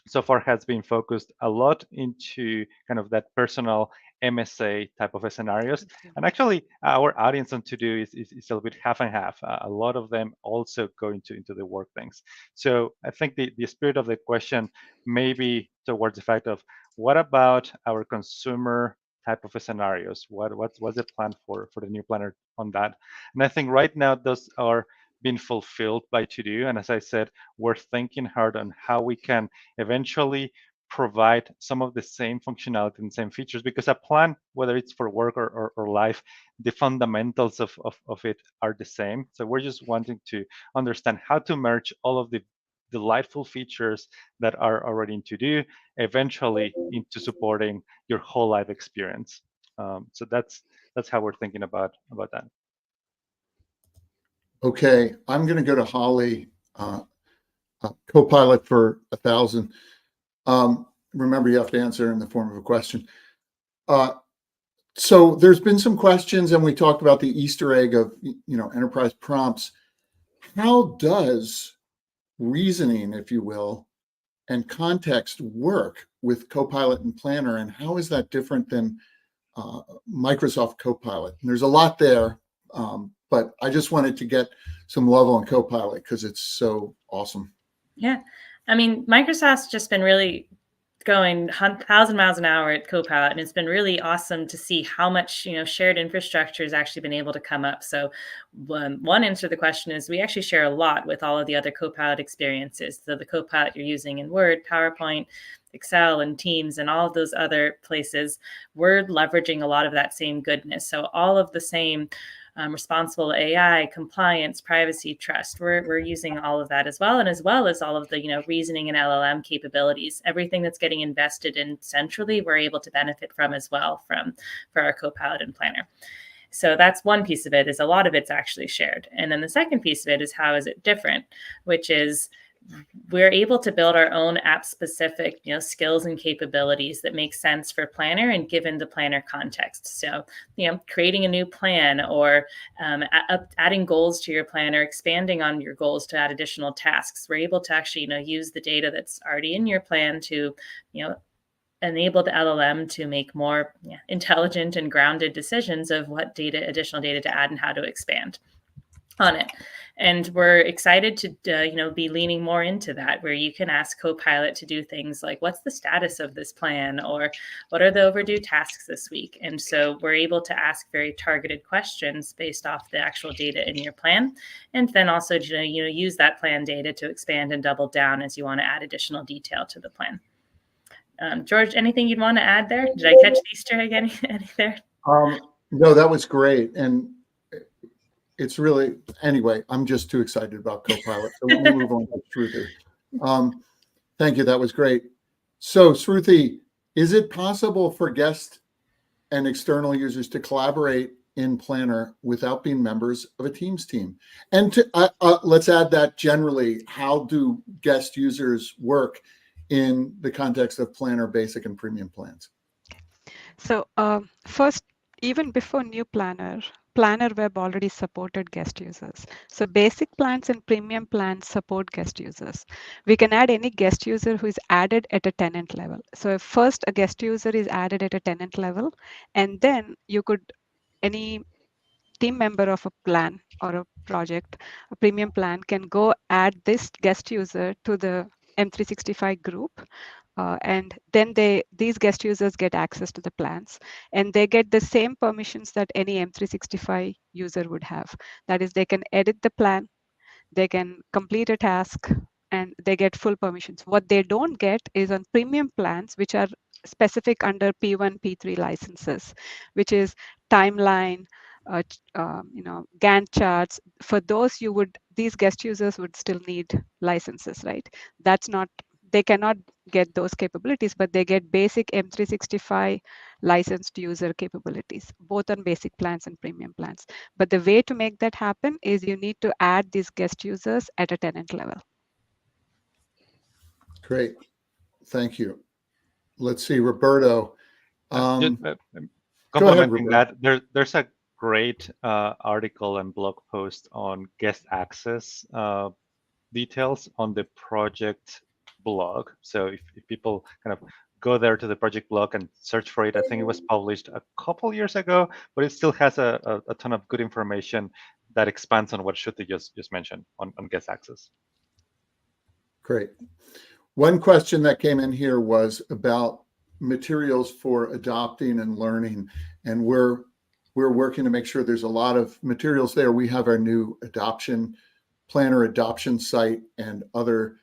so far has been focused a lot into kind of that personal MSA type of scenarios. And actually, our audience on To Do is a little bit half and half. A lot of them also go into the work things. So I think the spirit of the question may be towards the fact of, what about our consumer type of scenarios? What's the plan for the new planner on that? And I think right now those are being fulfilled by To Do. And as I said, we're thinking hard on how we can eventually provide some of the same functionality and same features, because a plan, whether it's for work or life, the fundamentals of it are the same. So we're just wanting to understand how to merge all of the delightful features that are already in To Do eventually into supporting your whole life experience. So that's how we're thinking about that. Okay, I'm going to go to Holly, Copilot for 1,000. Remember, you have to answer in the form of a question. So there's been some questions, and we talked about the Easter egg of enterprise prompts. How does reasoning, if you will, and context work with Copilot and Planner, and how is that different than Microsoft Copilot? And there's a lot there, but I just wanted to get some love on Copilot because it's so awesome. Yeah, I mean, Microsoft's just been really going 1,000 miles an hour at Copilot, and it's been really awesome to see how much shared infrastructure has actually been able to come up. So one answer to the question is we actually share a lot with all of the other Copilot experiences. So the Copilot you're using in Word, PowerPoint, Excel, and Teams, and all of those other places, we're leveraging a lot of that same goodness. So all of the same responsible AI, compliance, privacy, trust. We're using all of that as well, and as well as all of the reasoning and LLM capabilities. Everything that's getting invested in centrally, we're able to benefit from as well for our Copilot and Planner. So that's one piece of it, is a lot of it's actually shared. And then the second piece of it is how is it different, which is we're able to build our own app-specific skills and capabilities that make sense for Planner and given the Planner context. So, creating a new plan or adding goals to your Planner, expanding on your goals to add additional tasks. We're able to actually, use the data that's already in your plan to, enable the LLM to make more intelligent and grounded decisions of what additional data to add and how to expand on it. And we're excited to be leaning more into that, where you can ask Copilot to do things like, what's the status of this plan, or what are the overdue tasks this week? And so we're able to ask very targeted questions based off the actual data in your plan, and then also use that plan data to expand and double down as you want to add additional detail to the plan. George, anything you'd want to add there? Did I catch the Easter egg any there? No, that was great. And it's really, anyway, I'm just too excited about Copilot. So let me move on to Shruti. Thank you. That was great. So Shruti, is it possible for guests and external users to collaborate in Planner without being members of a Teams team? And let's add that generally, how do guest users work in the context of Planner Basic and Premium plans? So first, even before new Planner Web already supported guest users. So basic plans and premium plans support guest users. We can add any guest user who is added at a tenant level. So if first a guest user is added at a tenant level, and then any team member of a plan or a project, a premium plan, can go add this guest user to the M365 group. And then these guest users get access to the plans, and they get the same permissions that any M365 user would have. That is, they can edit the plan, they can complete a task, and they get full permissions. What they don't get is on premium plans, which are specific under P1, P3 licenses, which is timeline, Gantt charts. For those, these guest users would still need licenses, right? They cannot get those capabilities, but they get basic M365 licensed user capabilities, both on basic plans and premium plans. But the way to make that happen is you need to add these guest users at a tenant level. Great. Thank you. Let's see, Roberto. Complementing that, there's a great article and blog post on guest access details on the project blog. So if people kind of go there to the project blog and search for it, I think it was published a couple years ago, but it still has a ton of good information that expands on what Shruti just mentioned on guest access. Great. One question that came in here was about materials for adopting and learning, and we're working to make sure there's a lot of materials there. We have our new Planner adoption site and other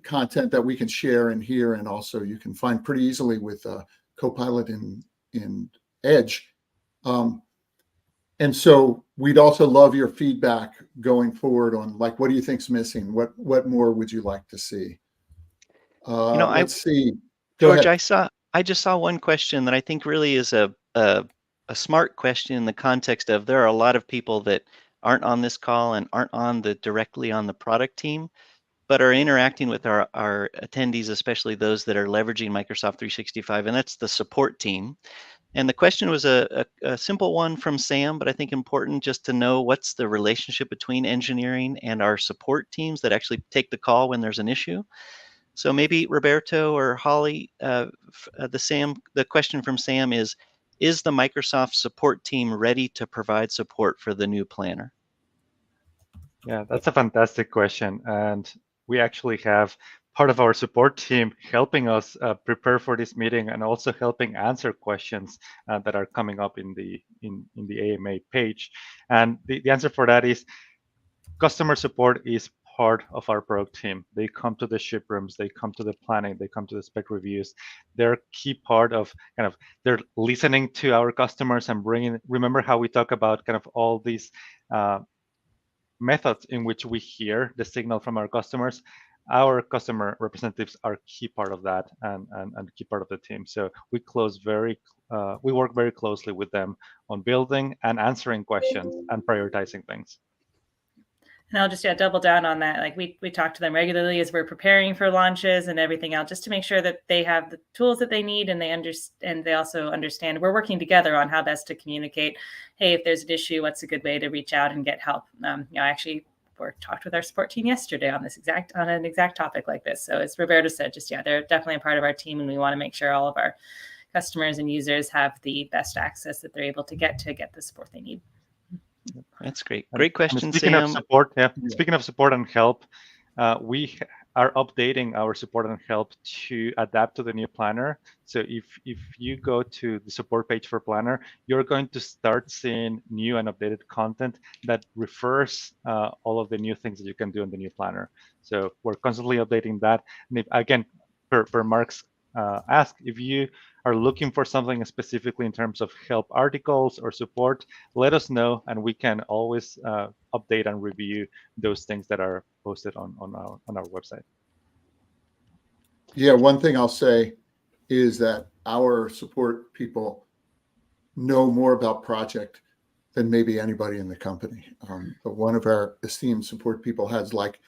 content that we can share in here, and also you can find pretty easily with Copilot in Edge. And so we'd also love your feedback going forward on, like, what do you think's missing? What more would you like to see? Let's see. George, I just saw one question that I think really is a smart question in the context of there are a lot of people that aren't on this call and aren't directly on the product team, but are interacting with our attendees, especially those that are leveraging Microsoft 365, and that's the support team. And the question was a simple one from Sam, but I think important just to know what's the relationship between engineering and our support teams that actually take the call when there's an issue. So maybe Roberto or Holly, the question from Sam is the Microsoft support team ready to provide support for the new planner? Yeah, that's a fantastic question. And we actually have part of our support team helping us prepare for this meeting, and also helping answer questions that are coming up in the AMA page. And the answer for that is customer support is part of our product team. They come to the ship rooms, they come to the planning, they come to the spec reviews. They're a key part of they're listening to our customers and remember how we talk about kind of all these methods in which we hear the signal from our customers. Our customer representatives are a key part of that and key part of the team. So we work very closely with them on building and answering questions and prioritizing things. And I'll just double down on that. Like we talk to them regularly as we're preparing for launches and everything else, just to make sure that they have the tools that they need and they also understand we're working together on how best to communicate. Hey, if there's an issue, what's a good way to reach out and get help? I actually talked with our support team yesterday on an exact topic like this. So as Roberto said, they're definitely a part of our team, and we want to make sure all of our customers and users have the best access that they're able to get the support they need. That's great. Great question, speaking Sam. Of support, speaking of support and help, we are updating our support and help to adapt to the new planner. So if you go to the support page for Planner, you're going to start seeing new and updated content that refers all of the new things that you can do in the new planner. So we're constantly updating that. And if, again, per Mark's ask, if you are looking for something specifically in terms of help articles or support, let us know, and we can always update and review those things that are posted on our website. Yeah, one thing I'll say is that our support people know more about project than maybe anybody in the company. But one of our esteemed support people has like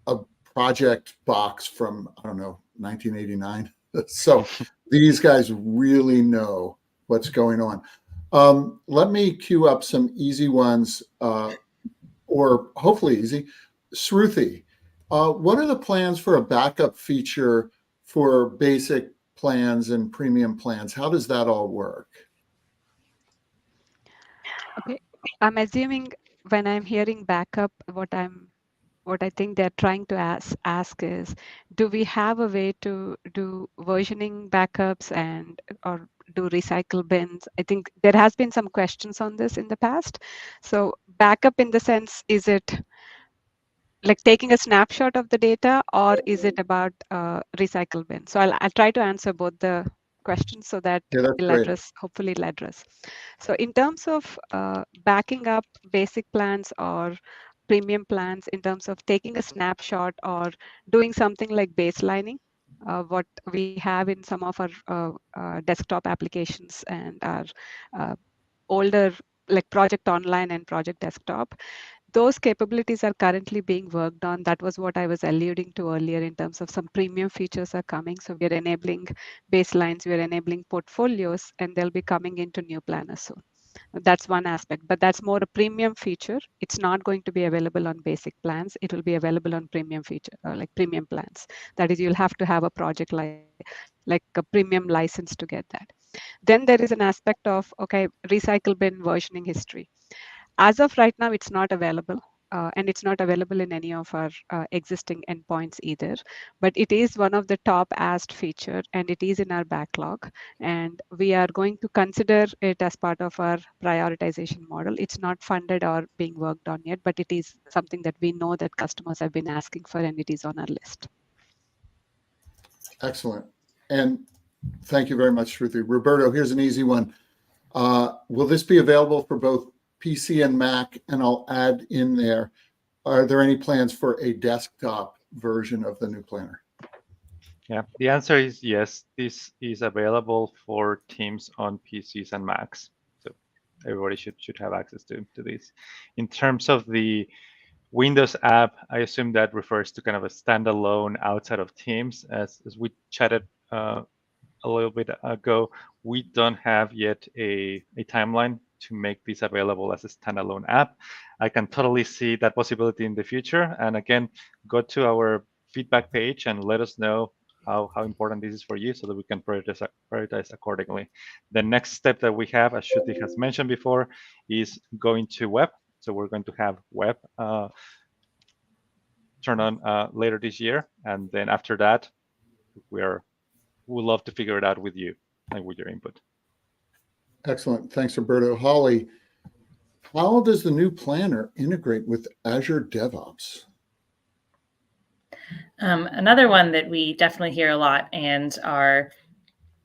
a project box from, I don't know, 1989. So these guys really know what's going on. Let me queue up some easy ones, or hopefully easy. Shruti, what are the plans for a backup feature for basic plans and premium plans? How does that all work? Okay, I'm assuming when I'm hearing backup, what I think they're trying to ask is, do we have a way to do versioning backups or do recycle bins? I think there has been some questions on this in the past. So backup in the sense, is it like taking a snapshot of the data, or is it about recycle bin? So I'll try to answer both the questions so that hopefully it'll address. So in terms of backing up basic plans or premium plans, in terms of taking a snapshot or doing something like baselining, what we have in some of our desktop applications and our older like Project Online and Project Desktop, those capabilities are currently being worked on. That was what I was alluding to earlier in terms of some premium features are coming. So we're enabling baselines, we're enabling portfolios, and they'll be coming into new planners soon. That's one aspect, but that's more a premium feature. It's not going to be available on basic plans. It will be available on premium feature, like premium plans. That is, you'll have to have a project like a premium license to get that. Then there is an aspect of, okay, recycle bin versioning history. As of right now, it's not available. And it's not available in any of our existing endpoints either, but it is one of the top asked feature, and it is in our backlog, and we are going to consider it as part of our prioritization model. It's not funded or being worked on yet, but it is something that we know that customers have been asking for, and it is on our list. Excellent. And thank you very much, Shruti. Roberto, here's an easy one. Will this be available for both PC and Mac? And I'll add in there, are there any plans for a desktop version of the new planner? Yeah, the answer is yes. This is available for teams on PCs and Macs. So everybody should have access to this. In terms of the Windows app, I assume that refers to kind of a standalone outside of Teams. As we chatted a little bit ago, we don't have yet a timeline to make this available as a standalone app. I can totally see that possibility in the future. And again, go to our feedback page and let us know how important this is for you so that we can prioritize accordingly. The next step that we have, as Shruti has mentioned before, is going to web. So we're going to have web turn on later this year. And then after that, we'd love to figure it out with you and with your input. Excellent. Thanks, Roberto. Holly, how does the new planner integrate with Azure DevOps? Another one that we definitely hear a lot and are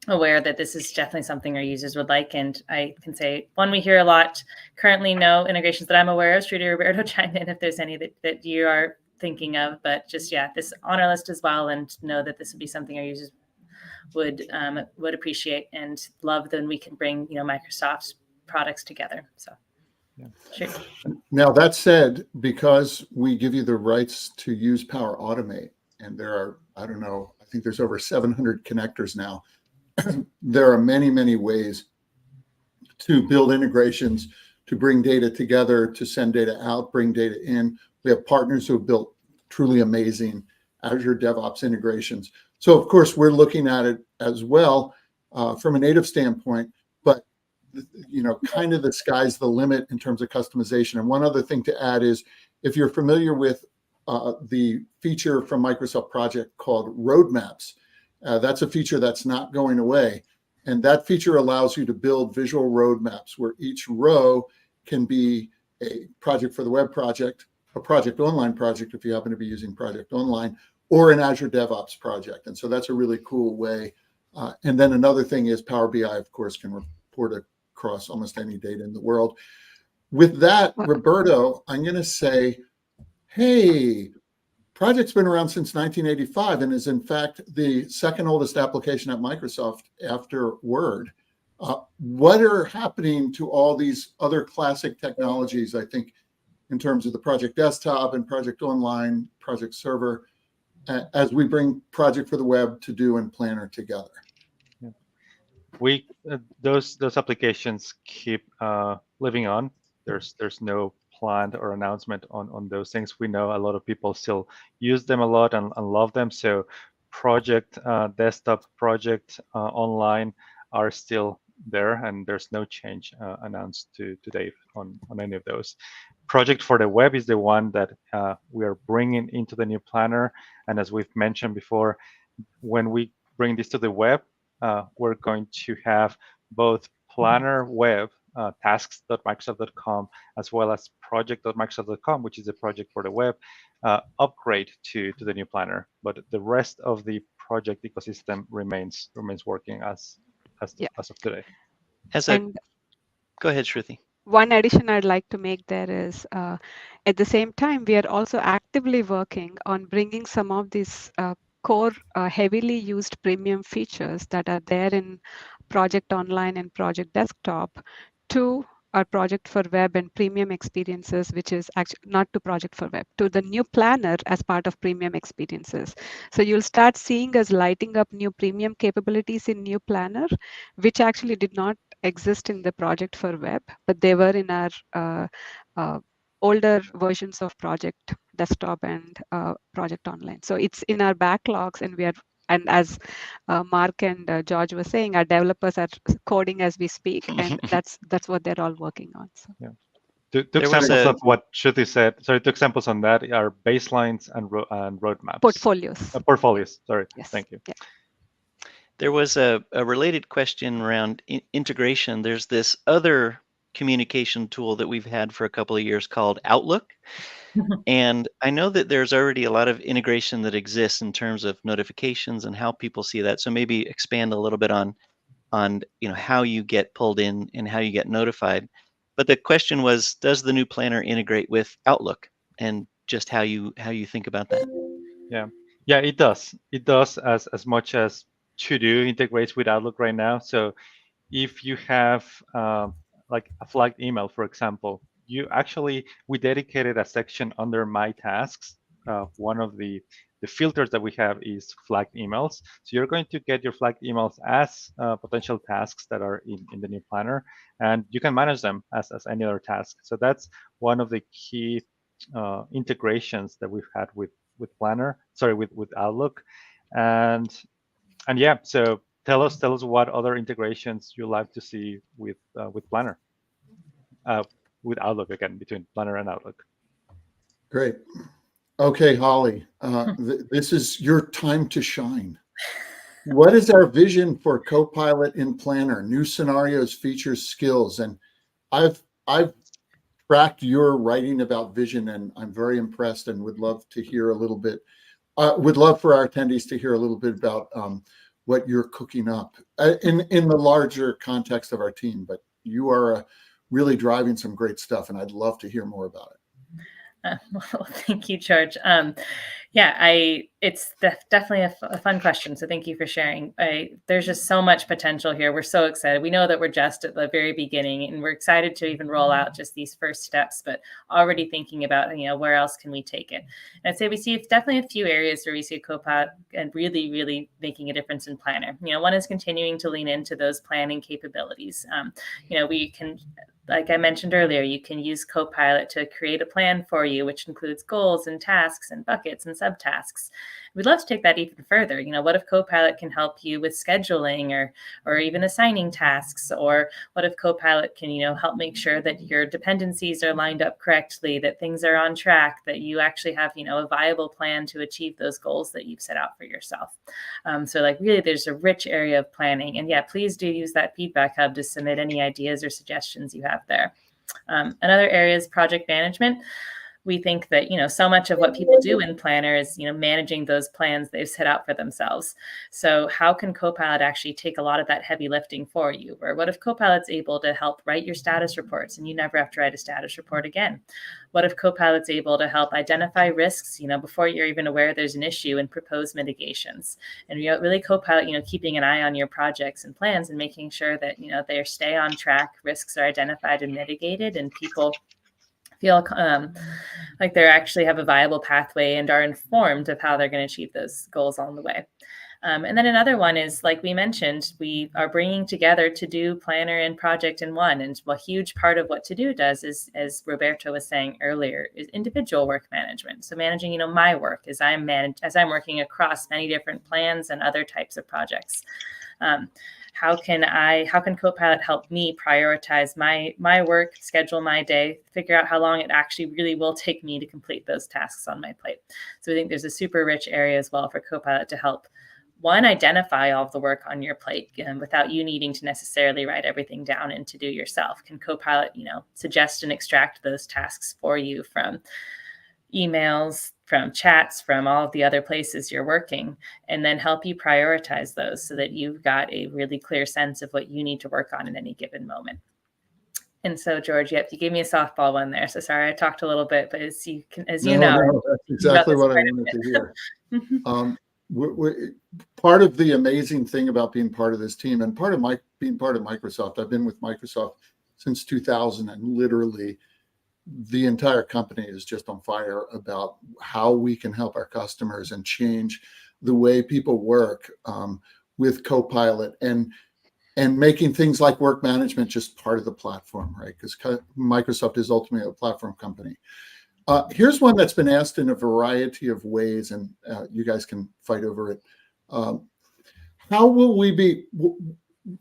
aware that this is definitely something our users would like. And I can say one we hear a lot, currently no integrations that I'm aware of. Trudy, Roberto, chime in if there's any that you are thinking of, but just, yeah, this on our list as well, and know that this would be something our users would appreciate and love. Then we can bring, Microsoft's products together. So Yeah. Sure. Now that said, because we give you the rights to use Power Automate, and there are, I don't know, I think there's over 700 connectors now. There are many, many ways to build integrations, to bring data together, to send data out, bring data in. We have partners who have built truly amazing Azure DevOps integrations. So of course, we're looking at it as well from a native standpoint, but kind of the sky's the limit in terms of customization. And one other thing to add is, if you're familiar with the feature from Microsoft Project called roadmaps, that's a feature that's not going away. And that feature allows you to build visual roadmaps where each row can be a project for the web project, a project online project if you happen to be using Project Online, or an Azure DevOps project. And so that's a really cool way. And then another thing is Power BI, of course, can report across almost any data in the world. With that, Roberto, I'm going to say, hey, Project's been around since 1985 and is in fact the second oldest application at Microsoft after Word. What are happening to all these other classic technologies, I think, in terms of the Project Desktop and Project Online, Project Server, as we bring Project for the Web, To Do, and Planner together? Yeah. Those applications keep living on. There's no planned or announcement on those things. We know a lot of people still use them a lot and love them. So Project Desktop, Project Online are still there, and there's no change announced to today on any of those. Project for the Web is the one that we are bringing into the new planner. And as we've mentioned before, when we bring this to the web, we're going to have both Planner Web, tasks.microsoft.com, as well as project.microsoft.com, which is a project for the web, upgrade to the new planner. But the rest of the project ecosystem remains working as of today. Go ahead, Shruti. One addition I'd like to make there is, at the same time, we are also actively working on bringing some of these core heavily used premium features that are there in Project Online and Project Desktop to our Project for Web and premium experiences, which is actually not to Project for Web, to the new planner as part of premium experiences. So you'll start seeing us lighting up new premium capabilities in new planner, which actually did not exist in the Project for Web, but they were in our older versions of Project Desktop and Project Online. So it's in our backlogs, and as Mark and George were saying, our developers are coding as we speak, and that's what they're all working on. So. Yeah. Two examples of what Shruti said. Sorry, two examples on that are baselines and roadmaps. Portfolios. Portfolios. Sorry. Yes. Thank you. Yeah. There was a related question around integration. There's this other communication tool that we've had for a couple of years called Outlook. And I know that there's already a lot of integration that exists in terms of notifications and how people see that. So maybe expand a little bit on how you get pulled in and how you get notified. But the question was, does the new planner integrate with Outlook, and just how you think about that? Yeah, it does. It does as much as To Do integrates with Outlook right now. So if you have like a flagged email, for example, we dedicated a section under My Tasks. One of the filters that we have is flagged emails. So you're going to get your flagged emails as potential tasks that are in the new planner, and you can manage them as any other task. So that's one of the key integrations that we've had with Outlook. And yeah, so tell us what other integrations you like to see with Planner, with Outlook, again, between Planner and Outlook. Great. Okay, Holly, this is your time to shine. What is our vision for Copilot in Planner? New scenarios, features, skills. And I've tracked your writing about vision, and I'm very impressed and would love to hear a little bit would love for our attendees to hear a little bit about what you're cooking up in the larger context of our team. But you are really driving some great stuff, and I'd love to hear more about it. Well, thank you, George. It's definitely a fun question. So thank you for sharing. There's just so much potential here. We're so excited. We know that we're just at the very beginning, and we're excited to even roll out just these first steps, but already thinking about, where else can we take it? And I'd say we see definitely a few areas where we see Copilot and really, really making a difference in Planner. One is continuing to lean into those planning capabilities. We can, like I mentioned earlier, you can use Copilot to create a plan for you, which includes goals and tasks and buckets and subtasks. We'd love to take that even further. What if Copilot can help you with scheduling or even assigning tasks? Or what if Copilot can, help make sure that your dependencies are lined up correctly, that things are on track, that you actually have, a viable plan to achieve those goals that you've set out for yourself. So really, there's a rich area of planning. And yeah, please do use that feedback hub to submit any ideas or suggestions you have there. Another area is project management. We think that, so much of what people do in Planner is, managing those plans they've set out for themselves. So how can Copilot actually take a lot of that heavy lifting for you? Or what if Copilot's able to help write your status reports and you never have to write a status report again? What if Copilot's able to help identify risks, before you're even aware there's an issue and propose mitigations? And really Copilot, keeping an eye on your projects and plans and making sure that, they stay on track, risks are identified and mitigated, and people feel like they actually have a viable pathway and are informed of how they're going to achieve those goals along the way. And then another one is, like we mentioned, we are bringing together To-Do, Planner, and Project in one. And a huge part of what To-Do does is, as Roberto was saying earlier, is individual work management. So managing, my work as I'm working across many different plans and other types of projects. How can Copilot help me prioritize my work, schedule my day, figure out how long it actually really will take me to complete those tasks on my plate? So I think there's a super rich area as well for Copilot to help, one, identify all of the work on your plate without you needing to necessarily write everything down and to do yourself. Can Copilot, suggest and extract those tasks for you from emails, from chats, from all of the other places you're working, and then help you prioritize those so that you've got a really clear sense of what you need to work on in any given moment. And so, George, yep, you gave me a softball one there. So sorry, I talked a little bit, but as you know, that's exactly what I wanted to hear. Part of the amazing thing about being part of this team and being part of Microsoft, I've been with Microsoft since 2000, and literally the entire company is just on fire about how we can help our customers and change the way people work with Copilot and making things like work management just part of the platform, right? Because Microsoft is ultimately a platform company. Here's one that's been asked in a variety of ways, and you guys can fight over it.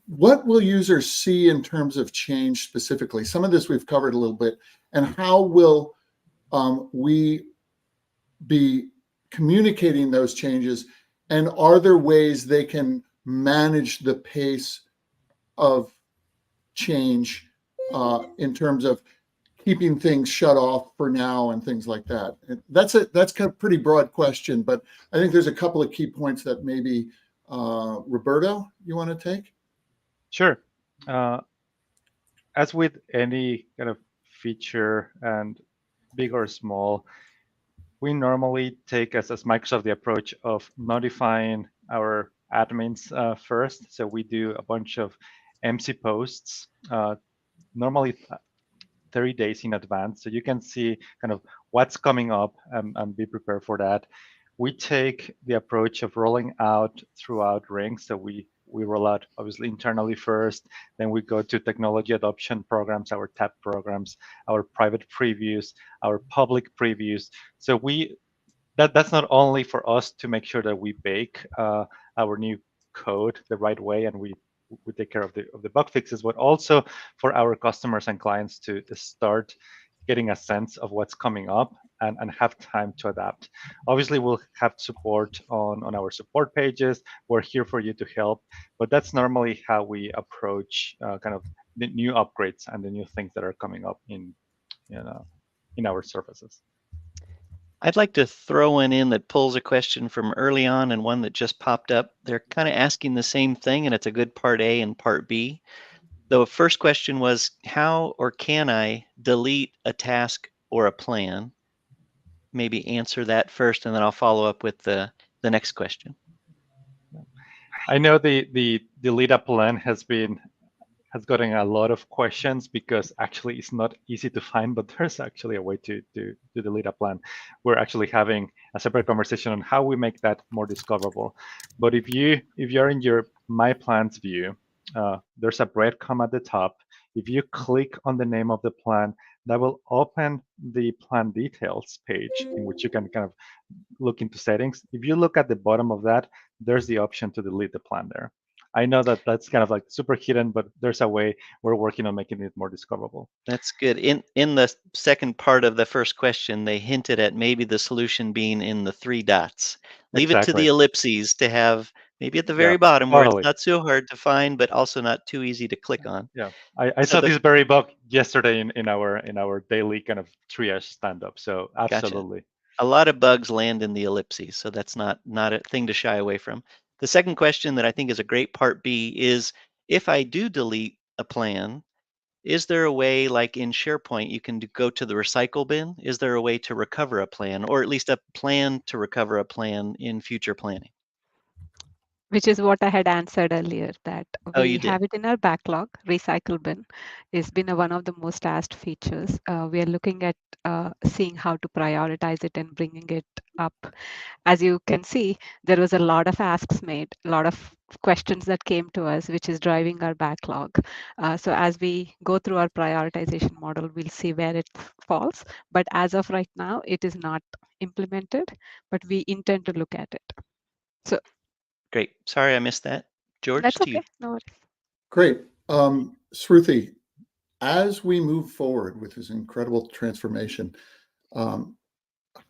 What will users see in terms of change specifically? Some of this we've covered a little bit. And how will we be communicating those changes? And are there ways they can manage the pace of change in terms of keeping things shut off for now and things like that? That's kind of a pretty broad question, but I think there's a couple of key points that maybe Roberto, you want to take? Sure. As with any kind of feature, and big or small, we normally take as Microsoft the approach of notifying our admins first. So we do a bunch of MC posts, normally 30 days in advance, so you can see kind of what's coming up and be prepared for that. We take the approach of rolling out throughout rings. So we roll out obviously internally first, then we go to technology adoption programs, our TAP programs, our private previews, our public previews. So that's not only for us to make sure that we bake our new code the right way and we take care of the bug fixes, but also for our customers and clients to start getting a sense of what's coming up and have time to adapt. Obviously, we'll have support on our support pages. We're here for you to help, but that's normally how we approach kind of the new upgrades and the new things that are coming up in our services. I'd like to throw one in that pulls a question from early on and one that just popped up. They're kind of asking the same thing, and it's a good part A and part B. The first question was, how or can I delete a task or a plan? Maybe answer that first, and then I'll follow up with the next question. I know the delete a plan has gotten a lot of questions because actually it's not easy to find, but there's actually a way to delete a plan. We're actually having a separate conversation on how we make that more discoverable. But if you're in your My Plans view, there's a breadcrumb at the top. If you click on the name of the plan, that will open the plan details page in which you can kind of look into settings. If you look at the bottom of that, there's the option to delete the plan there. I know that that's kind of like super hidden, but there's a way we're working on making it more discoverable. That's good. In the second part of the first question, they hinted at maybe the solution being in the 3 dots. Leave it to the ellipses to have maybe at the very bottom where it's not so hard to find, but also not too easy to click on. Yeah, I saw this very bug yesterday in our daily kind of triage stand-up. So absolutely. Gotcha. A lot of bugs land in the ellipses, so that's not a thing to shy away from. The second question that I think is a great part B is, if I do delete a plan, is there a way, like in SharePoint, you can go to the recycle bin? Is there a way to recover a plan, or at least a plan to recover a plan in future planning? Which is what I had answered earlier, that we you have did. it in our backlog. Recycle bin has been one of the most asked features. We are looking at seeing how to prioritize it and bringing it up. As you can see, there was a lot of asks made, a lot of questions that came to us, which is driving our backlog. So as we go through our prioritization model, we'll see where it falls. But as of right now, it is not implemented, but we intend to look at it. So great. Sorry I missed that. George, that's to you. okay. No worries. Great. Shruti, as we move forward with this incredible transformation, what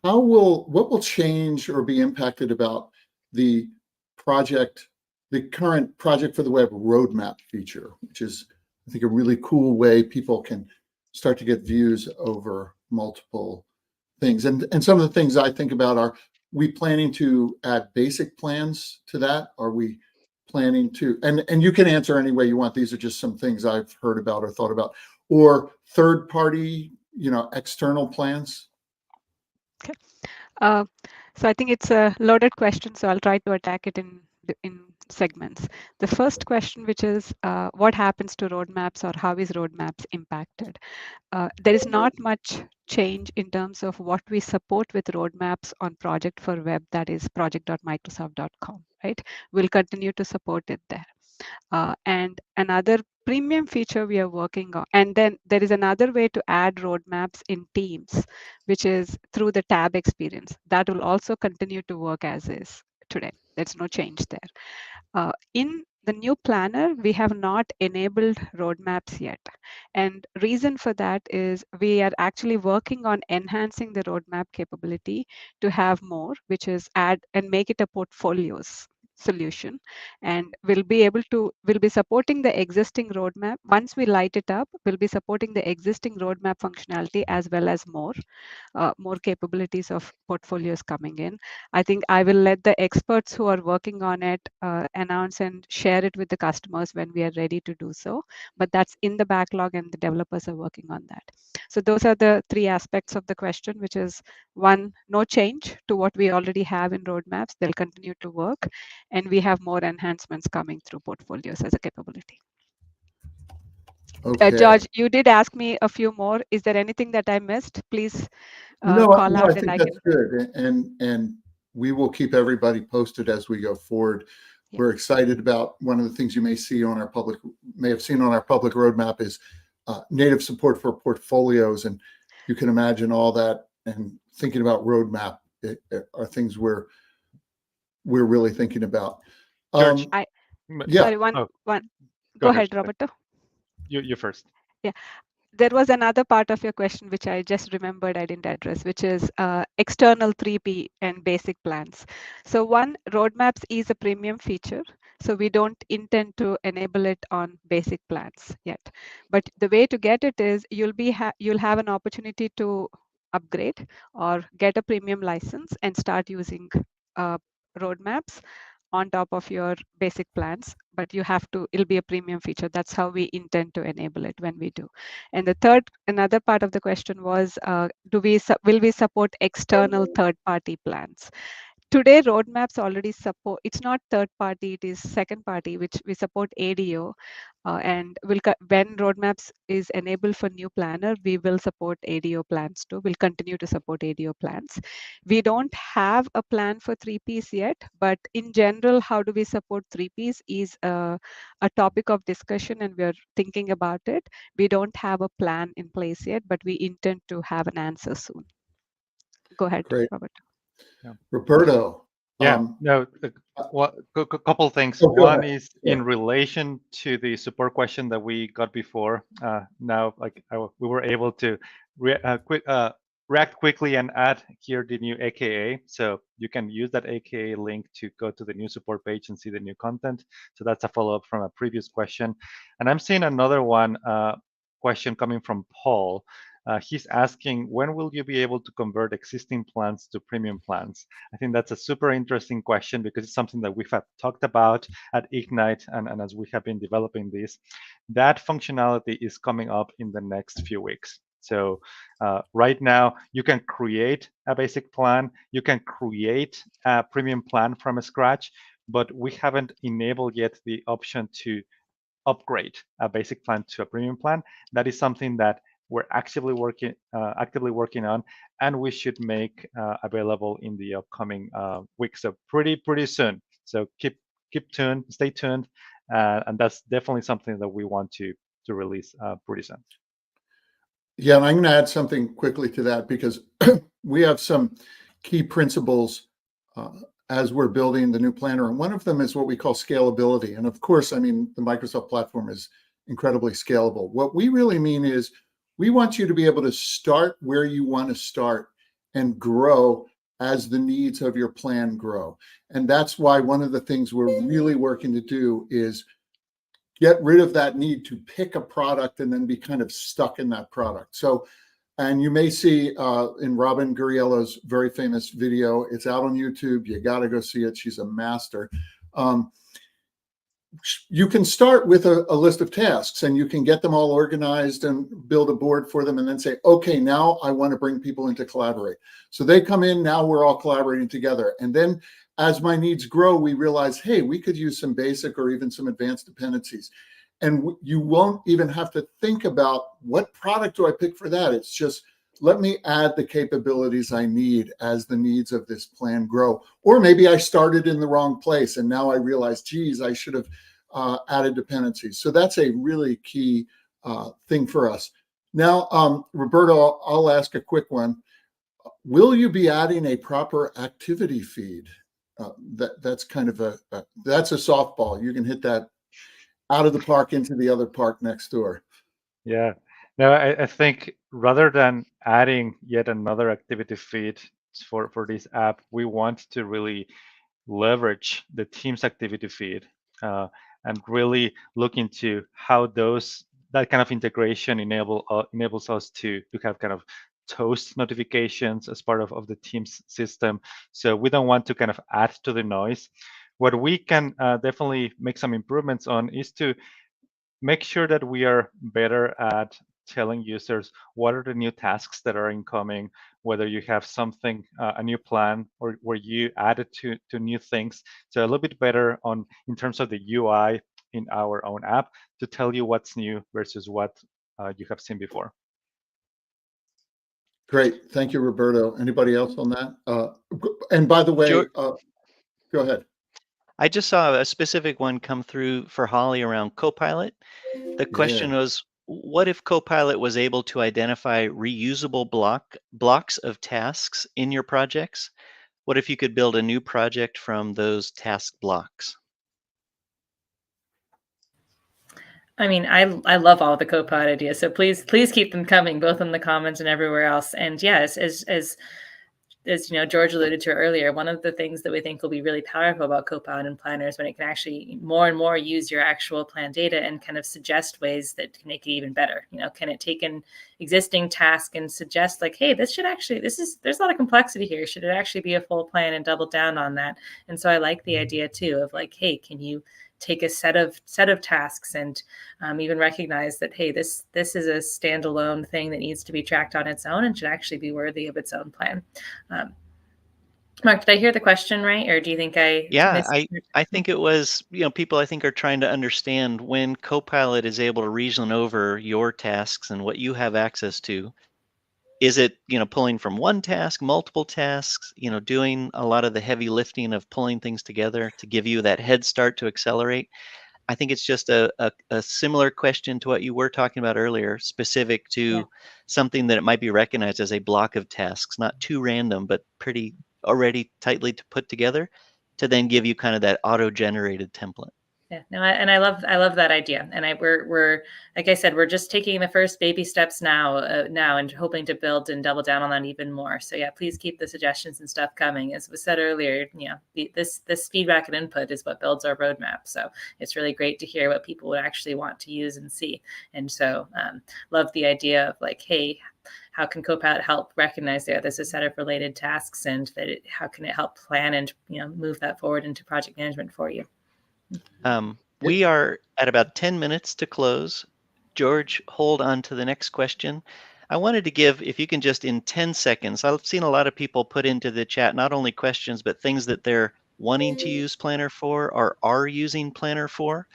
will change or be impacted about the current project for the web roadmap feature, which is, I think, a really cool way people can start to get views over multiple things. And some of the things I think about are, we planning to add basic plans to that? Are we planning to, and you can answer any way you want. These are just some things I've heard about or thought about, or third party, external plans. Okay. So I think it's a loaded question, so I'll try to attack it in segments. The first question, which is what happens to roadmaps, or how is roadmaps impacted? There is not much change in terms of what we support with roadmaps on project for web, that is project.microsoft.com, right? We'll continue to support it there. And another premium feature we are working on, and then there is another way to add roadmaps in Teams, which is through the tab experience. That will also continue to work as is today. There's no change there. In the new planner, we have not enabled roadmaps yet. And reason for that is we are actually working on enhancing the roadmap capability to have more, which is add and make it a portfolios solution. And we'll be supporting the existing roadmap. Once we light it up, we'll be supporting the existing roadmap functionality as well as more capabilities of portfolios coming in. I think I will let the experts who are working on it announce and share it with the customers when we are ready to do so. But that's in the backlog, and the developers are working on that. So those are the 3 aspects of the question, which is 1, no change to what we already have in roadmaps. They'll continue to work, and we have more enhancements coming through portfolios as a capability. Okay. George, you did ask me a few more. Is there anything that I missed? Please call out. I think that's good. And we will keep everybody posted as we go forward. Yeah. We're excited about one of the things you may have seen on our public roadmap is native support for portfolios. And you can imagine all that, and thinking about roadmap are things we're really thinking about. George, sorry, one. Go ahead, Roberto. You first. Yeah. There was another part of your question which I just remembered I didn't address, which is external 3P and basic plans. So one, roadmaps is a premium feature. So we don't intend to enable it on basic plans yet. But the way to get it is you'll have an opportunity to upgrade or get a premium license and start using roadmaps on top of your basic plans, but you have to, it'll be a premium feature. That's how we intend to enable it when we do. And another part of the question was, will we support external third-party plans? Today, roadmaps already support, it's not third party, it is second party, which we support ADO. And when roadmaps is enabled for new planner, we will support ADO plans too. We'll continue to support ADO plans. We don't have a plan for 3Ps yet, but in general, how do we support 3Ps is a topic of discussion, and we're thinking about it. We don't have a plan in place yet, but we intend to have an answer soon. Go ahead, Great. Robert. Yeah. Roberto. Couple things. One is in relation to the support question that we got before. Now, we were able to react quickly and add here the new AKA. So you can use that AKA link to go to the new support page and see the new content. So that's a follow-up from a previous question. And I'm seeing another question coming from Paul. He's asking, when will you be able to convert existing plans to premium plans? I think that's a super interesting question because it's something that we've talked about at Ignite, and as we have been developing this, that functionality is coming up in the next few weeks. So right now, you can create a basic plan, you can create a premium plan from scratch, but we haven't enabled yet the option to upgrade a basic plan to a premium plan. That is something that we're actively working on, and we should make available in the upcoming weeks, so pretty soon. So keep tuned, stay tuned, and that's definitely something that we want to release pretty soon. Yeah, and I'm going to add something quickly to that because we have some key principles as we're building the new planner, and one of them is what we call scalability. And of course, I mean, the Microsoft platform is incredibly scalable. What we really mean is we want you to be able to start where you want to start and grow as the needs of your plan grow. And that's why one of the things we're really working to do is get rid of that need to pick a product and then be kind of stuck in that product. So, and you may see in Robin Gurriello's very famous video, it's out on YouTube, you got to go see it. She's a master. You can start with a list of tasks and you can get them all organized and build a board for them and then say, okay, now I want to bring people in to collaborate. So they come in, now we're all collaborating together. And then as my needs grow, we realize, hey, we could use some basic or even some advanced dependencies. And you won't even have to think about what product do I pick for that. It's just, let me add the capabilities I need as the needs of this plan grow. Or maybe I started in the wrong place and now I realize, geez, I should have added dependencies. So that's a really key thing for us. Now, Roberto, I'll ask a quick one. Will you be adding a proper activity feed? That's kind of that's a softball. You can hit that out of the park into the other park next door. Yeah. No, I think rather than adding yet another activity feed for this app, we want to really leverage the Teams activity feed and really look into how that kind of integration enables us to have kind of toast notifications as part of the Teams system. So we don't want to kind of add to the noise. What we can definitely make some improvements on is to make sure that we are better at telling users what are the new tasks that are incoming, whether you have something, a new plan, or where you added to new things. So a little bit better in terms of the UI in our own app to tell you what's new versus what you have seen before. Great. Thank you, Roberto. Anybody else on that? And by the way, go ahead. I just saw a specific one come through for Holly around Copilot. The question was, what if Copilot was able to identify reusable blocks of tasks in your projects? What if you could build a new project from those task blocks? I mean, I love all the Copilot ideas, so please keep them coming, both in the comments and everywhere else. And yes, as as George alluded to earlier, one of the things that we think will be really powerful about Copilot and Planner is when it can actually more and more use your actual plan data and kind of suggest ways that can make it even better. Can it take an existing task and suggest like, hey, there's a lot of complexity here. Should it actually be a full plan, and double down on that? And so I like the idea too of like, hey, can you take a set of tasks and even recognize that, hey, this is a standalone thing that needs to be tracked on its own and should actually be worthy of its own plan. Mark, did I hear the question right, or do you think I missed? I think it was, people I think are trying to understand when Copilot is able to reason over your tasks and what you have access to. Is it, pulling from one task, multiple tasks, doing a lot of the heavy lifting of pulling things together to give you that head start to accelerate? I think it's just a similar question to what you were talking about earlier, specific to something that it might be recognized as a block of tasks, not too random, but pretty already tightly to put together to then give you kind of that auto-generated template. Yeah, no, and I love that idea. And we're like I said, we're just taking the first baby steps now and hoping to build and double down on that even more. So yeah, please keep the suggestions and stuff coming. As was said earlier, this feedback and input is what builds our roadmap. So it's really great to hear what people would actually want to use and see. And so love the idea of like, hey, how can Copilot help recognize there's a set of related tasks, and how can it help plan and move that forward into project management for you? We are at about 10 minutes to close. George, hold on to the next question. I wanted to give, if you can just in 10 seconds, I've seen a lot of people put into the chat, not only questions, but things that they're wanting to use Planner for or are using Planner for.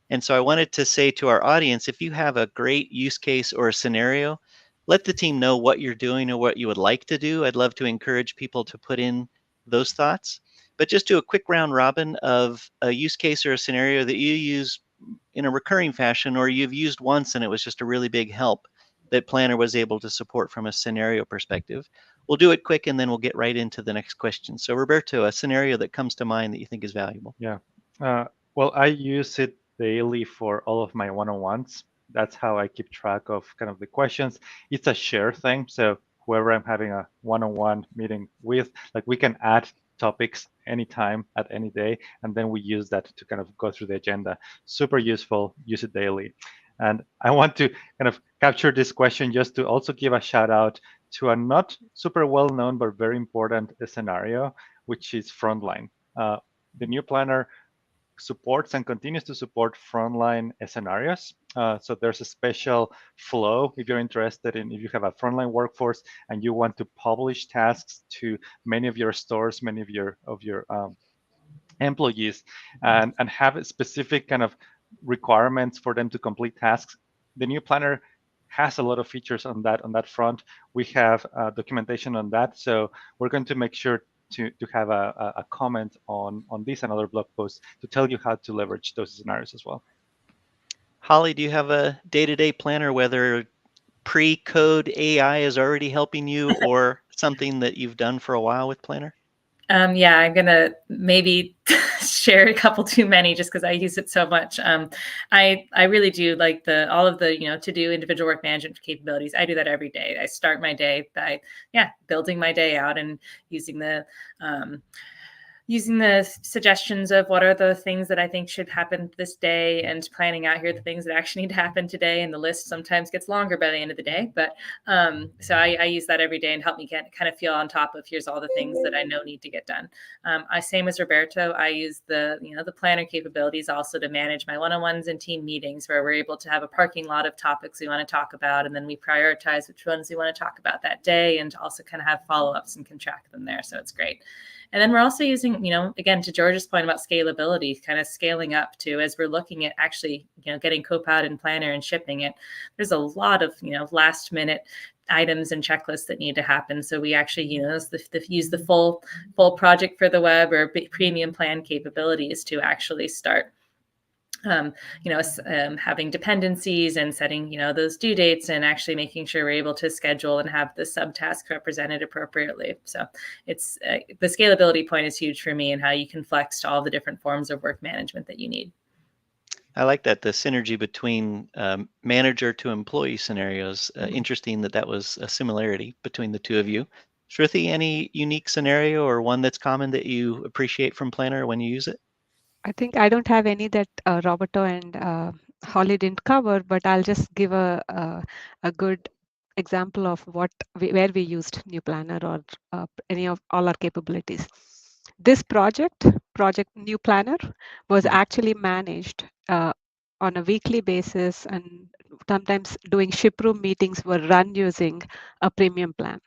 And so I wanted to say to our audience, if you have a great use case or a scenario, let the team know what you're doing or what you would like to do. I'd love to encourage people to put in those thoughts. But just do a quick round robin of a use case or a scenario that you use in a recurring fashion, or you've used once and it was just a really big help that Planner was able to support from a scenario perspective. We'll do it quick and then we'll get right into the next question. So Roberto, a scenario that comes to mind that you think is valuable. Yeah, well, I use it daily for all of my one-on-ones. That's how I keep track of kind of the questions. It's a share thing. So whoever I'm having a one-on-one meeting with, like we can add topics anytime at any day, and then we use that to kind of go through the agenda. Super useful, use it daily. And I want to kind of capture this question just to also give a shout out to a not super well-known but very important scenario, which is frontline. The new planner supports and continues to support frontline scenarios. So there's a special flow if you're interested in, if you have a frontline workforce and you want to publish tasks to many of your stores, many of your employees, and have a specific kind of requirements for them to complete tasks. The new planner has a lot of features on that front. We have documentation on that, so we're going to make sure to have a comment on this and other blog posts to tell you how to leverage those scenarios as well. Holly, do you have a day-to-day planner, whether pre-code AI is already helping you or something that you've done for a while with Planner? Yeah, I'm gonna maybe share a couple too many just because I use it so much. I really do like all of the to do individual work management capabilities. I do that every day. I start my day by building my day out and using the suggestions of what are the things that I think should happen this day, and planning out here the things that actually need to happen today. And the list sometimes gets longer by the end of the day. But so I use that every day and help me kind of feel on top of here's all the things that I know need to get done. Same as Roberto, I use the planner capabilities also to manage my one-on-ones and team meetings, where we're able to have a parking lot of topics we want to talk about, and then we prioritize which ones we want to talk about that day, and also kind of have follow-ups and can track them there. So it's great. And then we're also using, again, to George's point about scalability, kind of scaling up to, as we're looking at actually, getting Copilot and Planner and shipping it, there's a lot of, last minute items and checklists that need to happen. So we actually, use the full project for the web or premium plan capabilities to actually start having dependencies and setting, those due dates, and actually making sure we're able to schedule and have the subtasks represented appropriately. So it's the scalability point is huge for me, and how you can flex to all the different forms of work management that you need. I like that, the synergy between manager to employee scenarios. Interesting that was a similarity between the two of you. Shruti, any unique scenario or one that's common that you appreciate from Planner when you use it? I think I don't have any that Roberto and Holly didn't cover, but I'll just give a good example of where we used New Planner or any of all our capabilities. This project New Planner, was actually managed on a weekly basis, and sometimes doing ship room meetings were run using a premium plan.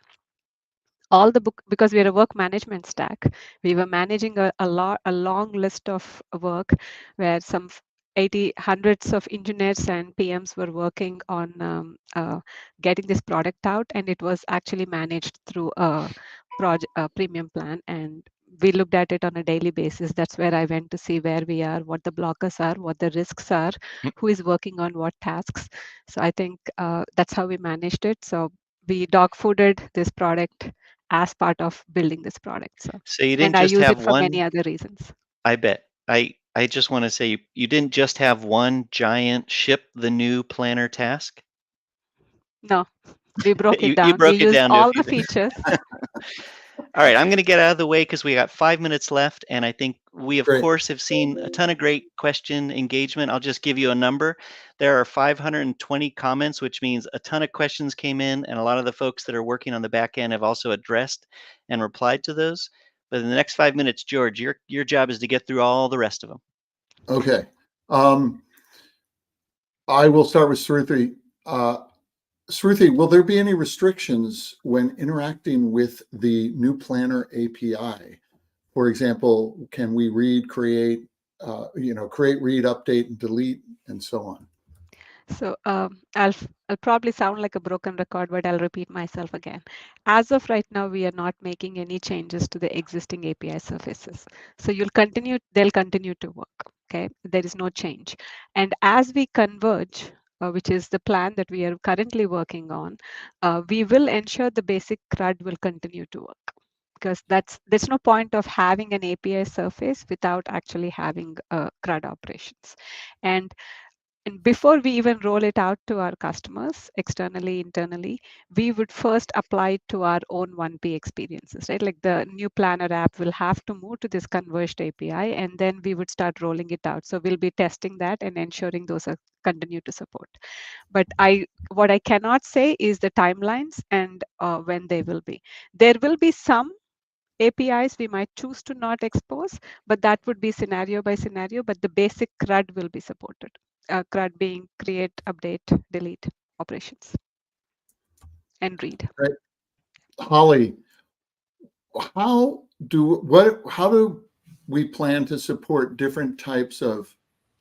All the book, because we are a work management stack, we were managing a long list of work where some 80 hundreds of engineers and PMs were working on getting this product out, and it was actually managed through a premium plan, and we looked at it on a daily basis. That's where I went to see where we are, what the blockers are, what the risks are, who is working on what tasks. So I think that's how we managed it. So we dog fooded this product as part of building this product. So you And didn't I just use have it for one. many other reasons. I bet. I just want to say you didn't just have one giant ship the new Planner task. No, we broke it You down. broke We it used down to a all few the things. features. All right, I'm going to get out of the way because we got 5 minutes left, and I think we, of Great. course, have seen a ton of great question engagement. I'll just give you a number. There are 520 comments, which means a ton of questions came in, and a lot of the folks that are working on the back end have also addressed and replied to those. But in the next 5 minutes, George, your job is to get through all the rest of them. Okay. I will start with Shruti. Shruti, will there be any restrictions when interacting with the new Planner API? For example, can we read, create, create, read, update, and delete, and so on? So I'll probably sound like a broken record, but I'll repeat myself again. As of right now, we are not making any changes to the existing API surfaces. So they'll continue to work. Okay, there is no change. And as we converge, which is the plan that we are currently working on, we will ensure the basic CRUD will continue to work. Because there's no point of having an API surface without actually having CRUD operations. And before we even roll it out to our customers, externally, internally, we would first apply it to our own 1P experiences, right? Like the new Planner app will have to move to this converged API, and then we would start rolling it out. So we'll be testing that and ensuring those are continue to support. But what I cannot say is the timelines and when they will be. There will be some APIs we might choose to not expose, but that would be scenario by scenario, but the basic CRUD will be supported. CRUD being create, update, delete operations, and read. Right. Holly, how do we plan to support different types of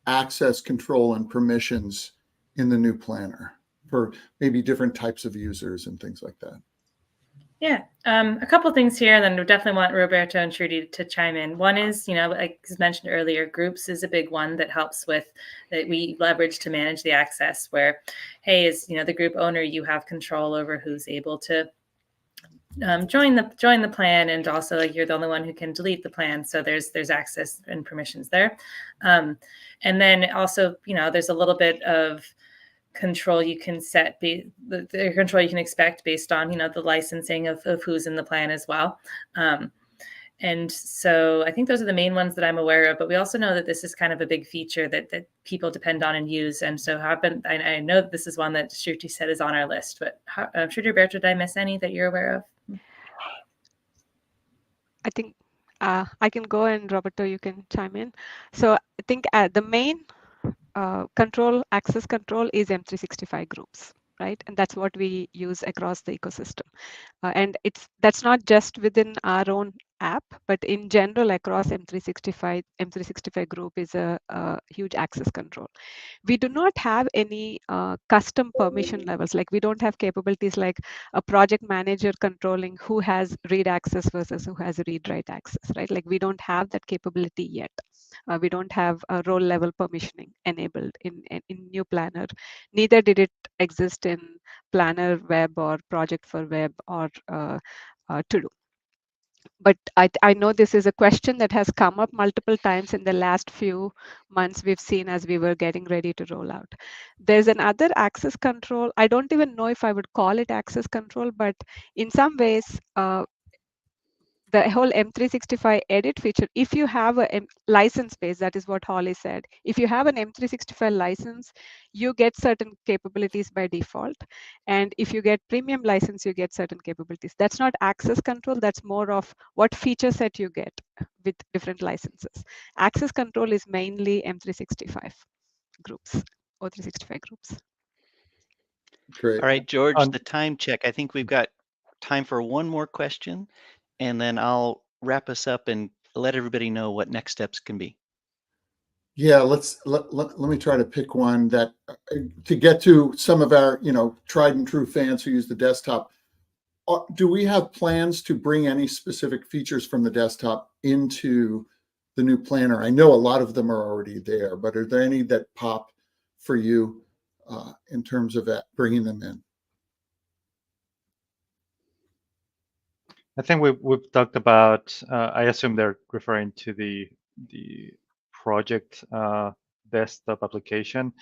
access control and permissions in the new Planner for maybe different types of users and things like that? Yeah, a couple things here, and then we definitely want Roberto and Shruti to chime in. One is, like mentioned earlier, groups is a big one that helps with, that we leverage to manage the access, where, hey, as the group owner, you have control over who's able to join the plan, and also you're the only one who can delete the plan. So there's access and permissions there. And then also, there's a little bit of control you can set, the control you can expect based on the licensing of who's in the plan as well. And so I think those are the main ones that I'm aware of, but we also know that this is kind of a big feature that people depend on and use. And so I know that this is one that Shruti said is on our list, but Shruti, Roberto, did I miss any that you're aware of? I think I can go, and Roberto, you can chime in. So I think the main access control is M365 groups, right? And that's what we use across the ecosystem. And that's not just within our own app, but in general across M365 group is a huge access control. We do not have any custom permission levels. Like we don't have capabilities like a project manager controlling who has read access versus who has read write access, right? Like we don't have that capability yet. We don't have a role level permissioning enabled in new Planner. Neither did it exist in Planner Web or Project for Web or To-Do. But I know this is a question that has come up multiple times in the last few months we've seen as we were getting ready to roll out. There's another access control. I don't even know if I would call it access control, but in some ways, the whole M365 edit feature, if you have a license base, that is what Holly said. If you have an M365 license, you get certain capabilities by default. And if you get premium license, you get certain capabilities. That's not access control. That's more of what feature set you get with different licenses. Access control is mainly M365 groups, O365 groups. Great. All right, George, On- the time check. I think we've got time for one more question, and then I'll wrap us up and let everybody know what next steps can be. Yeah, let me try to pick one that to get to some of our, tried and true fans who use the desktop. Do we have plans to bring any specific features from the desktop into the new planner? I know a lot of them are already there, but are there any that pop for you in terms of bringing them in? I think we've talked about. I assume they're referring to the project desktop application.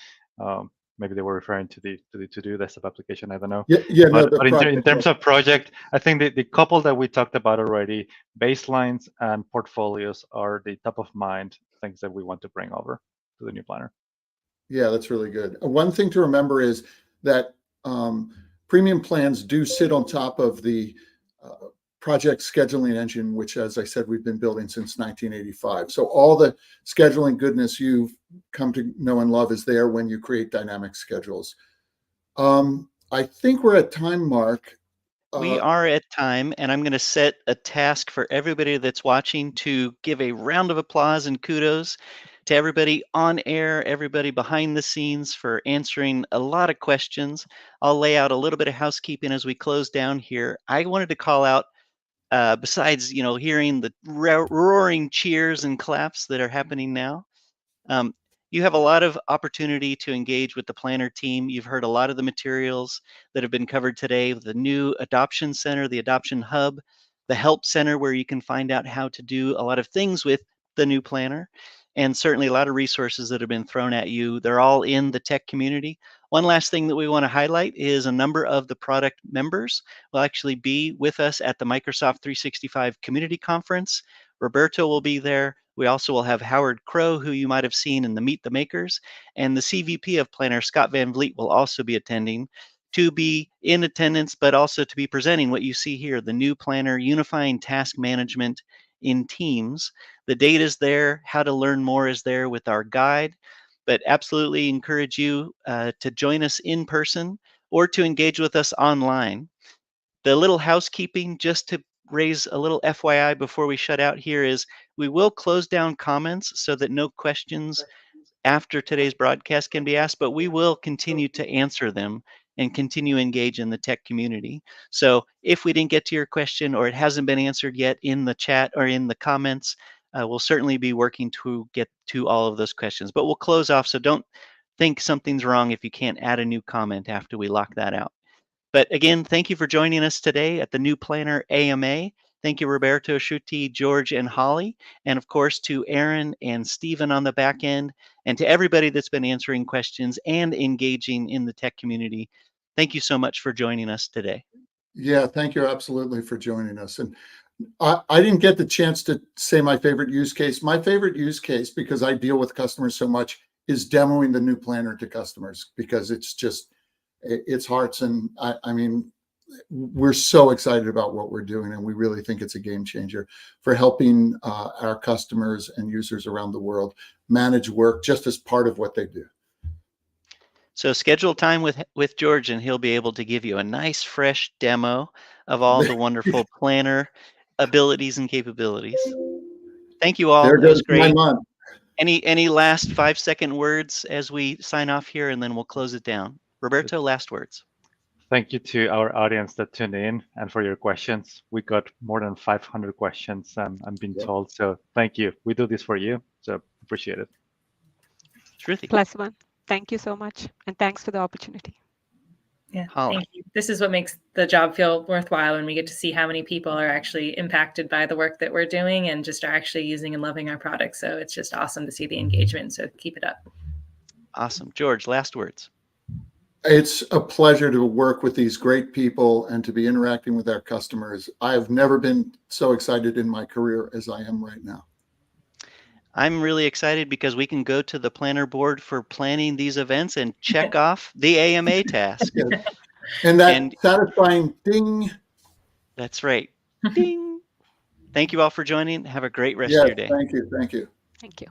Maybe they were referring to the to-do desktop application. I don't know. Yeah, no, But in project, terms of project, I think the couple that we talked about already, baselines and portfolios, are the top of mind things that we want to bring over to the new planner. Yeah, that's really good. One thing to remember is that premium plans do sit on top of the project scheduling engine, which, as I said, we've been building since 1985. So all the scheduling goodness you've come to know and love is there when you create dynamic schedules. I think we're at time, Mark. We are at time, and I'm going to set a task for everybody that's watching to give a round of applause and kudos to everybody on air, everybody behind the scenes for answering a lot of questions. I'll lay out a little bit of housekeeping as we close down here. I wanted to call out, besides hearing the roaring cheers and claps that are happening now, you have a lot of opportunity to engage with the planner team. You've heard a lot of the materials that have been covered today, the new adoption center, the adoption hub, the help center where you can find out how to do a lot of things with the new planner, and certainly a lot of resources that have been thrown at you. They're all in the tech community. One last thing that we want to highlight is a number of the product members will actually be with us at the Microsoft 365 Community Conference. Roberto will be there. We also will have Howard Crow, who you might have seen in the Meet the Makers, and the CVP of Planner, Scott Van Vliet, will also be attending to be in attendance, but also to be presenting what you see here, the new planner unifying task management in teams. The data is there. How to learn more is there with our guide, but absolutely encourage you to join us in person or to engage with us online. The little housekeeping, just to raise a little FYI before we shut out here, is we will close down comments so that no questions after today's broadcast can be asked, but we will continue to answer them and continue to engage in the tech community. So if we didn't get to your question or it hasn't been answered yet in the chat or in the comments, we'll certainly be working to get to all of those questions. But we'll close off, so don't think something's wrong if you can't add a new comment after we lock that out. But again, thank you for joining us today at the New Planner AMA. Thank you, Roberto, Shruti, George, and Holly. And of course, to Aaron and Stephen on the back end, and to everybody that's been answering questions and engaging in the tech community. Thank you so much for joining us today. Yeah, thank you absolutely for joining us. And I didn't get the chance to say my favorite use case. My favorite use case, because I deal with customers so much, is demoing the new planner to customers, because it's hearts. And I mean, we're so excited about what we're doing, and we really think it's a game changer for helping our customers and users around the world manage work just as part of what they do. So schedule time with George, and he'll be able to give you a nice fresh demo of all the wonderful planner abilities and capabilities. Thank you all. There That was goes my great. month. Any last 5-second words as we sign off here, and then we'll close it down. Roberto, last words. Thank you to our audience that tuned in and for your questions. We got more than 500 questions, I'm being told. So thank you. We do this for you. So appreciate it. Shruti. +1. Thank you so much. And thanks for the opportunity. Yeah, Holly. thank you. This is what makes the job feel worthwhile, when we get to see how many people are actually impacted by the work that we're doing and just are actually using and loving our products. So it's just awesome to see the engagement. So keep it up. Awesome. George, last words. It's a pleasure to work with these great people and to be interacting with our customers. I have never been so excited in my career as I am right now. I'm really excited because we can go to the planner board for planning these events and check off the AMA task. Yes. And that And- satisfying ding. That's right. Ding. Thank you all for joining. Have a great rest Yes, of your day. thank you. Thank you. Thank you.